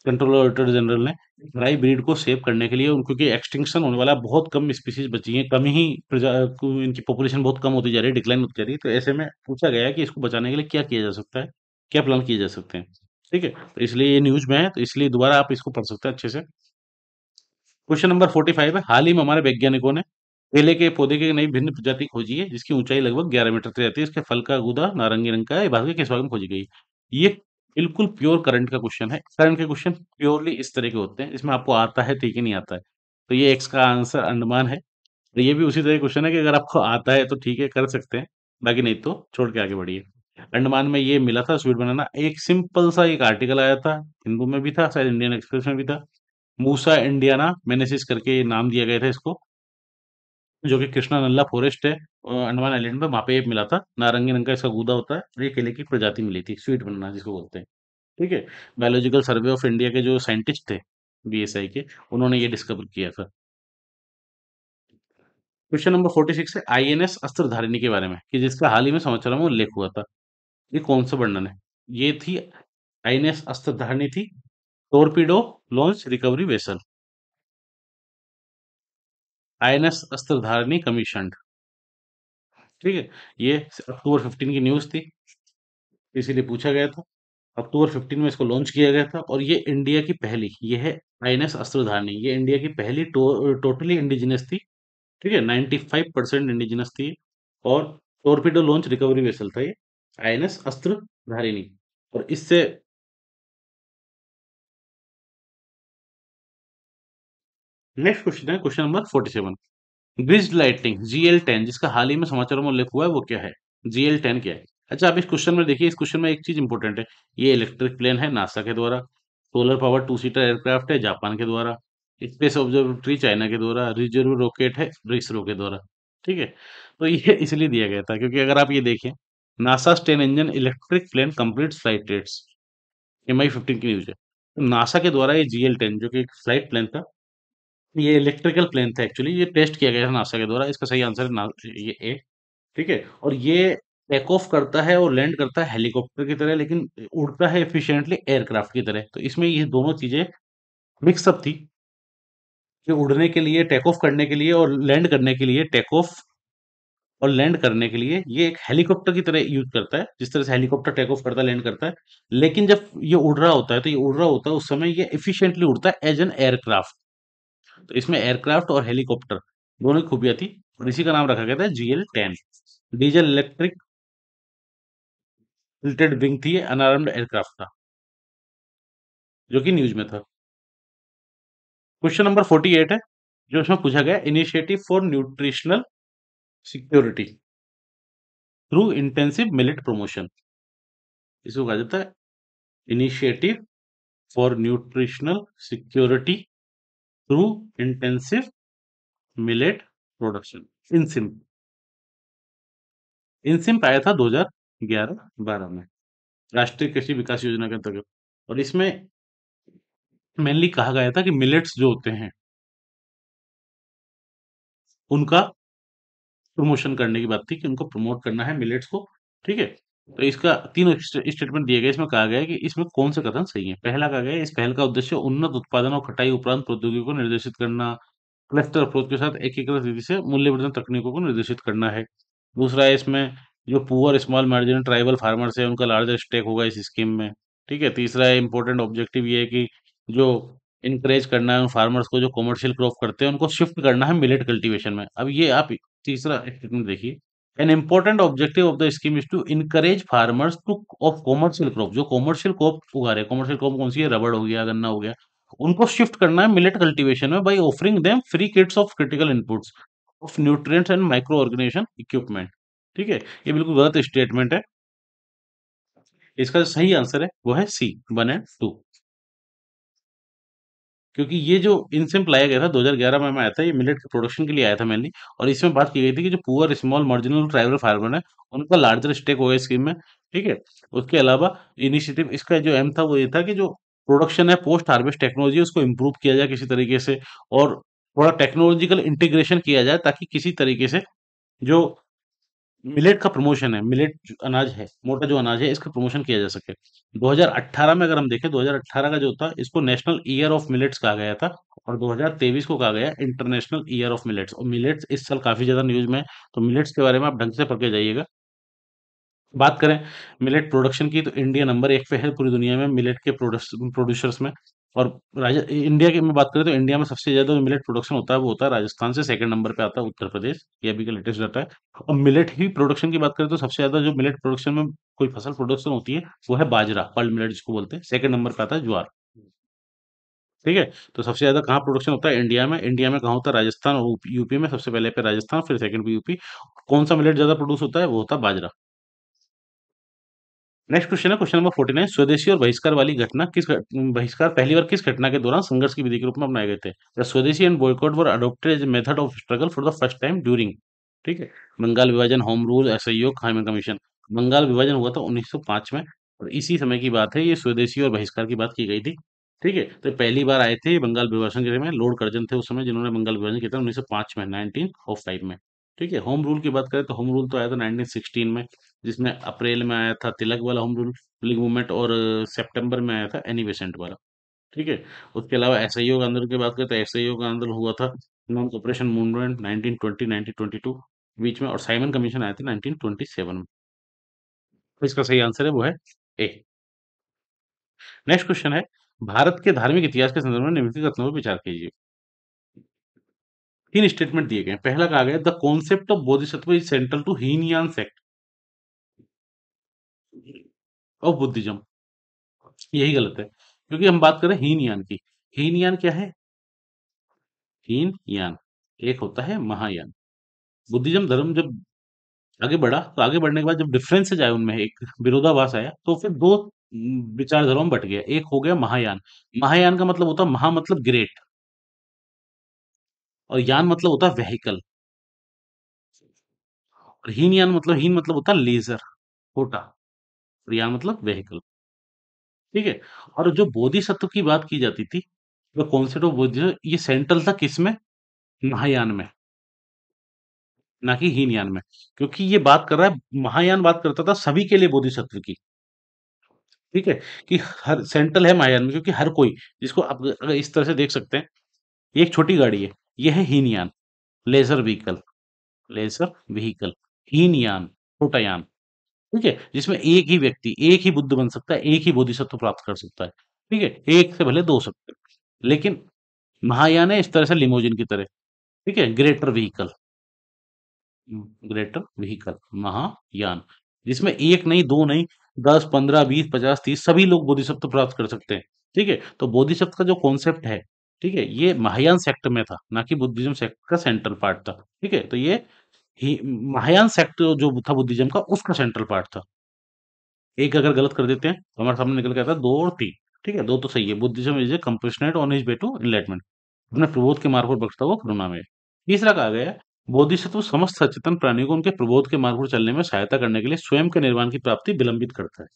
कंट्रोलर ऑडिटर जनरल ने, खराई ब्रीड को सेव करने के लिए क्योंकि एक्सटिंक्शन होने वाला है, बहुत कम स्पीशीज़ बची हैं, कम ही इनकी पॉपुलेशन बहुत कम होती जा रही है, डिक्लाइन होती जा रही है। तो ऐसे में पूछा गया है कि इसको बचाने के लिए क्या किया जा सकता है? क्या प्लान किए जा सकते हैं? ठीक है? तो इसलिए ये न्यूज़ में है, तो इसलिए दोबारा आप इसको पढ़ सकते हैं अच्छे से। क्वेश्चन नंबर 45 है। हाल ही में हमारे वैज्ञानिकों ने केले के पौधे की नई भिन्न प्रजाति खोजी है, जिसकी ऊंचाई लगभग 11 मीटर तक रहती है। इसके फल का गूदा नारंगी रंग का है, ये भारत के किस भाग में खोजी गई? ये बिल्कुल प्योर करंट का क्वेश्चन है। करंट के क्वेश्चन प्योरली इस तरह के होते हैं, इसमें आपको आता है ठीक है, नहीं आता है। तो ये एक्स का आंसर अंडमान है। तो ये भी उसी तरह क्वेश्चन है कि अगर आपको आता है तो ठीक है, कर सकते हैं, बाकी नहीं तो छोड़ के आगे बढ़िए। अंडमान में ये मिला था स्वीट बनाना। एक सिंपल सा एक आर्टिकल आया था, हिंदू में भी था, शायद इंडियन एक्सप्रेस में भी था। मूसा इंडियाना मेनेसिस करके नाम दिया गया था इसको, जो कि कृष्णा नल्ला फॉरेस्ट है, अंडमान आइलैंड में, वहां पे ये मिला था। नारंगी रंग का इसका गूदा होता है, और ये केले की प्रजाति मिली थी, स्वीट बनाना जिसको बोलते हैं। ठीक है। बायोलॉजिकल सर्वे ऑफ इंडिया के जो साइंटिस्ट थे, बीएसआई के, उन्होंने ये डिस्कवर किया था। क्वेश्चन नंबर 46 है आईएनएस अस्त्रधारिणी के बारे में, कि जिसका हाल ही में समाचारों में उल्लेख हुआ था। ये कौन सा वर्णन है? ये थी आईएनएस अस्त्रधारिणी थी torpedo launch recovery vessel. INS Astradharini commission. ठीक है। ये अक्टूबर 15 की न्यूज थी, इसीलिए पूछा गया था। अक्टूबर 15 में इसको लॉन्च किया गया था, और ये इंडिया की पहली, ये है आईएनएस अस्त्रधारिणी, ये इंडिया की पहली टोटली इंडिजिनस थी। ठीक है। 95% इंडिजिनस थी। और टोरपीडो लॉन्च रिकवरी वेसल था ये, आईएनएस अस्त्रधारिणी। और इससे नेक्स्ट क्वेश्चन है, क्वेश्चन नंबर 47। ग्रिज्ड लाइटनिंग GL10, जिसका हाल ही में समाचारों में उल्लेख हुआ है, वो क्या है? GL10 क्या है? अच्छा, आप इस क्वेश्चन में देखिए, इस क्वेश्चन में एक चीज इंपॉर्टेंट है। ये इलेक्ट्रिक प्लेन है नासा के द्वारा, solar power two seater aircraft है जापान के द्वारा, स्पेस ऑब्जर्वेटरी चाइना के द्वारा, रिजर्व रॉकेट है इसरो के द्वारा। ठीक है। तो ये इसलिए दिया गया था क्योंकि अगर आप ये देखें, NASA 10 engine electric plane complete flight test, MI-15 की न्यूज है। तो नासा के द्वारा ये GL10, जो कि एक फ्लाइट प्लेन था, ये इलेक्ट्रिकल प्लेन था एक्चुअली, ये टेस्ट किया गया था नासा के द्वारा। इसका सही आंसर है ये ए। ठीक है। और ये टेक ऑफ करता है और लैंड करता है हेलीकॉप्टर की तरह, लेकिन उड़ता है एफिशिएंटली एयरक्राफ्ट की तरह। तो इसमें ये दोनों चीजें मिक्सअप थी, कि उड़ने के लिए, टेक ऑफ करने के लिए, और लैंड करने के लिए, टेक ऑफ और लैंड करने के लिए ये एक हेलीकॉप्टर की तरह यूज करता है, जिस तरह से हेलीकॉप्टर टेक ऑफ करता है, लैंड करता है। लेकिन जब ये उड़ रहा होता है, तो ये उड़ रहा होता है उस समय ये एफिशिएंटली उड़ता है एज एन एयरक्राफ्ट। तो इसमें एयरक्राफ्ट और हेलीकॉप्टर दोनों की खूबियां थी, और इसी का नाम रखा गया था GL10, diesel electric tilted wing थी, अनआर्म्ड एयरक्राफ्ट था, जो कि न्यूज में था। क्वेश्चन नंबर 48 है, जो इसमें पूछा गया, initiative for nutritional security through intensive millet promotion, इसको कहा जाता है initiative for nutritional security through intensive millet production, INSIM. INSIMP आया था 2011-12 में, राष्ट्रीय कृषि विकास योजना के अंतर्गत। और इसमें मेनली कहा गया था कि मिलेट्स जो होते हैं उनका प्रमोशन करने की बात थी, कि उनको प्रमोट करना है मिलेट्स को। ठीक है, तो इसका तीनों स्टेटमेंट दिए गए, इसमें कहा गया है कि इसमें कौन से कथन सही है। पहला कहा गया है, इस पहल का उद्देश्य उन्नत उत्पादन और कटाई उपरांत प्रौद्योगिकी को निर्देशित करना, क्लस्टर अप्रोच के साथ एकीकृत रीति से मूल्यवर्धन तकनीकों को निर्देशित करना है। दूसरा है इसमें, जो poor small marginal tribal farmers है उनका लार्जर स्टेक होगा इस स्कीम में। ठीक है, तीसरा है, इंपॉर्टेंट ऑब्जेक्टिव ये है कि जो इनकरेज करना है उन फार्मर्स को जो कमर्शियल क्रॉप करते हैं उनको शिफ्ट करना है मिलेट कल्टीवेशन में। अब ये आप तीसरा स्टेटमेंट देखिए, an important objective of the scheme is to encourage farmers to off commercial crop, जो कॉमर्शियल क्रॉप उगा रहे हैं, कॉमर्शियल क्रॉप कौन सी है, रबड़ हो गया, गन्ना हो गया, उनको शिफ्ट करना है मिलेट कल्टीवेशन में by offering them free kits of critical inputs of nutrients and micro organization equipment. ठीक है, ये बिल्कुल गलत स्टेटमेंट है। इसका जो सही आंसर है वो है सी, 1 और 2। क्योंकि ये जो इनसिम्प लाया गया था 2011 में आया था, ये मिलेट के प्रोडक्शन के लिए आया था मेनली। और इसमें बात की गई थी कि जो poor small marginal tribal farmer है उनका लार्जर स्टेक होगा स्कीम में। ठीक है, उसके अलावा इनिशिएटिव इसका जो एम था वो ये था कि जो प्रोडक्शन है पोस्ट हार्वेस्ट टेक्नोलॉजी उसको इम्प्रूव किया जाए किसी तरीके से, और थोड़ा टेक्नोलॉजिकल इंटीग्रेशन किया जाए ताकि किसी तरीके से जो मिलेट का प्रमोशन है, मिलेट जो अनाज है, मोटा जो अनाज है, इसका प्रमोशन किया जा सके। 2018 में अगर हम देखें, 2018 का जो था इसको नेशनल ईयर ऑफ मिलेट्स कहा गया था, और 2023 को कहा गया इंटरनेशनल ईयर ऑफ मिलेट्स। और मिलेट्स इस साल काफी ज्यादा न्यूज में है, तो मिलेट्स के बारे में आप ढंग से पढ़ के जाइएगा। बात करें मिलेट प्रोडक्शन की, तो इंडिया नंबर 1 पे है पूरी दुनिया में मिलेट के प्रोड्यूसर्स में। और इंडिया की में बात करें तो इंडिया में सबसे ज्यादा जो मिलेट प्रोडक्शन होता है वो होता है राजस्थान से, सेकंड नंबर पे आता है उत्तर प्रदेश, ये अभी का लेटेस्ट डाटा है। और मिलेट ही प्रोडक्शन की बात करें तो सबसे ज्यादा जो मिलेट प्रोडक्शन में कोई फसल प्रोडक्शन होती है वो है बाजरा, पर्ल मिलेट जिसको बोलते हैं। सेकंड नंबर पे आता है ज्वार। ठीक है, तो सबसे ज्यादा कहाँ प्रोडक्शन होता है इंडिया में, इंडिया में कहाँ होता है, राजस्थान और यूपी में। सबसे पहले पे राजस्थान, फिर सेकंड पे यूपी। कौन सा मिलेट ज्यादा प्रोड्यूस होता है, वो होता है बाजरा। नेक्स्ट क्वेश्चन है, क्वेश्चन नंबर 49, स्वदेशी और बहिष्कार वाली घटना बहिष्कार पहली बार किस घटना के दौरान संघर्ष की विधि के रूप में अपनाए गए थे। The Swadeshi and boycott were adopted as method of struggle for the first time during. ठीक है, बंगाल विभाजन, होम रूल, असहयोग, खाइमन कमीशन। बंगाल विभाजन हुआ था 1905 में, और इसी समय की बात है, ये स्वदेशी और बहिष्कार की बात की गई थी। ठीक है, तो पहली बार आए थे बंगाल विभाजन के समय, लॉर्ड कर्जन थे उस समय जिन्होंने बंगाल विभाजन किया था 1905 में, 1905 में। ठीक है, होम रूल की बात करें तो होम रूल तो आया था 1916 में, जिसमें अप्रैल में आया था तिलक वाला होम रूल लीग मूवमेंट, और सितंबर में आया था एनी बेसेंट वाला। ठीक है, उसके अलावा असहयोग आंदोलन की बात करें तो असहयोग आंदोलन हुआ था नॉन कॉपरेशन मूवमेंट 1920 1922 बीच में, और साइमन कमीशन आया था 1927 में। तो इसका सही आंसर है वो है ए। नेक्स्ट क्वेश्चन है, भारत के धार्मिक इतिहास के संदर्भ में निम्नलिखित कथनों पर विचार कीजिए। तीन स्टेटमेंट दिए गए हैं। पहला कहा गया, the concept of bodhisattva is central to Hinayana sect of Buddhism. यही गलत है, क्योंकि हम बात करें हीनयान की। हीनयान क्या है, हीन यान, एक होता है महायान। बुद्धिज्म धर्म जब आगे बढ़ा, तो आगे बढ़ने के बाद जब डिफरेंसेस आए उनमें, एक विरोधाभास आया, तो फिर दो विचारधाराओं में बट गया। एक हो गया महायान। महायान का मतलब होता है, महा मतलब ग्रेट, और यान मतलब होता है व्हीकल। और हीन मतलब होता है लेजर, छोटा, और यान मतलब व्हीकल। ठीक है, और जो बोधिसत्व की बात की जाती थी, जो कॉन्सेप्ट ऑफ बोधिसत्व, ये सेंट्रल था किसमें, महायान में, ना कि हीनयान में। क्योंकि ये बात कर रहा है, महायान बात करता था सभी के लिए बोधिसत्व की। ठीक है, कि हर सेंट्रल है महायान में, क्योंकि हर कोई, जिसको आप अगर इस तरह से देख सकते हैं, ये एक छोटी गाड़ी है, ये है Hinayana, lesser vehicle, lesser vehicle, Hinayana, छोटा यान। ठीक है, जिसमें एक ही व्यक्ति, एक ही बुद्ध बन सकता है, एक ही बोधिसत्व प्राप्त कर सकता है। ठीक है, एक से भले दो हो सकते हैं, लेकिन महायान है इस तरह से लिमोजिन की तरह। ठीक है, greater vehicle, greater vehicle, Mahayana, जिसमें एक नहीं, दो नहीं, 10, 15, 20, 50, 30 सभी लोग बोधिसत्व प्राप्त कर सकते हैं। ठीक है? तो बोधिसत्व का जो कॉन्सेप्ट है, ठीक है? ये महायान सेक्ट में था, ना कि बुद्धिज्म सेक्ट का सेंट्रल पार्ट था। ठीक है? तो ये ही महायान सेक्ट जो था बुद्धिज्म का, उसका सेंट्रल पार्ट था। एक अगर गलत कर देते हैं तो हमारे सामने निकल के आता है 2 और 3। ठीक है? 2 तो सही है। Buddhism is a compassionate on his way to enlightenment. अपने प्रबोध के मार्ग पर बख्शता हुआ करुणा में। तीसरा कहा गया है, बोधिसत्व समस्त सचेतन प्राणियों को उनके प्रबोध के मार्ग पर चलने में सहायता करने के लिए स्वयं के निर्वाण की प्राप्ति विलंबित करता है।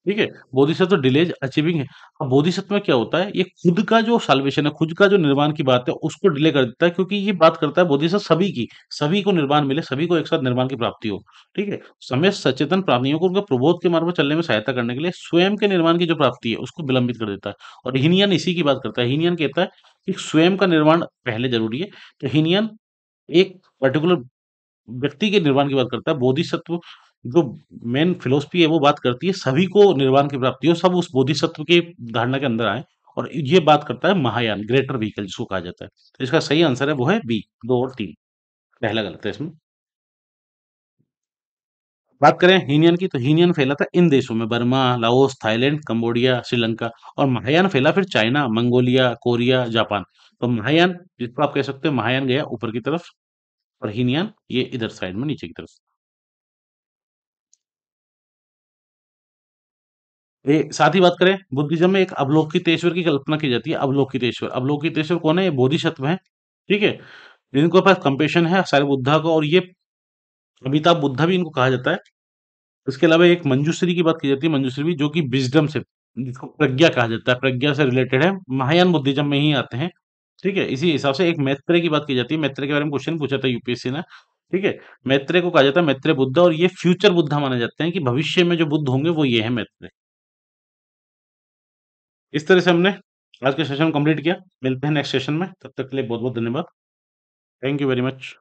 ठीक है? बोधिसत्व डिलेज अचीविंग है। अब बोधिसत्व में क्या होता है, ये खुद का जो साल्वेशन है, खुद का जो निर्वाण की बात है, उसको डिले कर देता है, क्योंकि ये बात करता है बोधिसत्व सभी की, सभी को निर्वाण मिले, सभी को एक साथ निर्वाण की प्राप्ति हो। ठीक है? समय सचेतन प्राणियों को उनके प्रबोध के मार्ग पर चलने में सहायता करने के लिए स्वयं के निर्वाण की जो प्राप्ति है, उसको विलंबित कर देता है। और हीनियन इसी की बात करता है। हीनियन कहता है कि स्वयं का निर्वाण पहले ज़रूरी है। तो हीनियन एक पर्टिकुलर व्यक्ति के निर्वाण की बात करता है। बोधिसत्व जो मेन फिलॉसफी है वो बात करती है सभी को निर्वाण की प्राप्ति हो, सब उस बोधिसत्व की धारणा के अंदर आए। और ये बात करता है महायान ग्रेटर व्हीकल जिसको कहा जाता है। तो इसका सही आंसर है वो है बी, 2 और 3। पहला गलत है इसमें। बात करें हीनियन की, तो हीनियन फैला था इन देशों में, Burma, Laos, Thailand, Cambodia, Sri Lanka. और महायान फैला फिर चाइना, मंगोलिया, कोरिया, जापान। तो महायान जिसको आप कह सकते हैं महायान गया ऊपर की तरफ, और हीनियन ये इधर साइड में नीचे की तरफ। ये साथ ही बात करें, बुद्धिज्म में एक अवलोकितेश्वर की कल्पना की जाती है। अवलोकितेश्वर, अवलोकितेश्वर कौन है? ये बोधिसत्व है। ठीक है? जिनके पास कंपेशन है सारे बुद्धा को, और ये अमिताभ बुद्धा भी इनको कहा जाता है। इसके अलावा एक मंजूश्री की बात की जाती है, मंजूश्री भी, जो कि विजडम से, जिसको प्रज्ञा कहा जाता है, प्रज्ञा से रिलेटेड है, महायान बुद्धिज्म में ही आते हैं। ठीक है? इसी हिसाब से एक मैत्रेय की बात की जाती है। मैत्रेय के बारे में क्वेश्चन पूछा था यूपीएससी ने। ठीक है? मैत्रेय को कहा जाता है मैत्रेय बुद्ध, और ये फ्यूचर बुद्धा माने जाते हैं, कि भविष्य में जो बुद्ध होंगे वो ये है मैत्रेय। इस तरह से हमने आज के सेशन को कंप्लीट किया। मिलते हैं नेक्स्ट सेशन में, तब तक के लिए बहुत बहुत धन्यवाद। Thank you very much.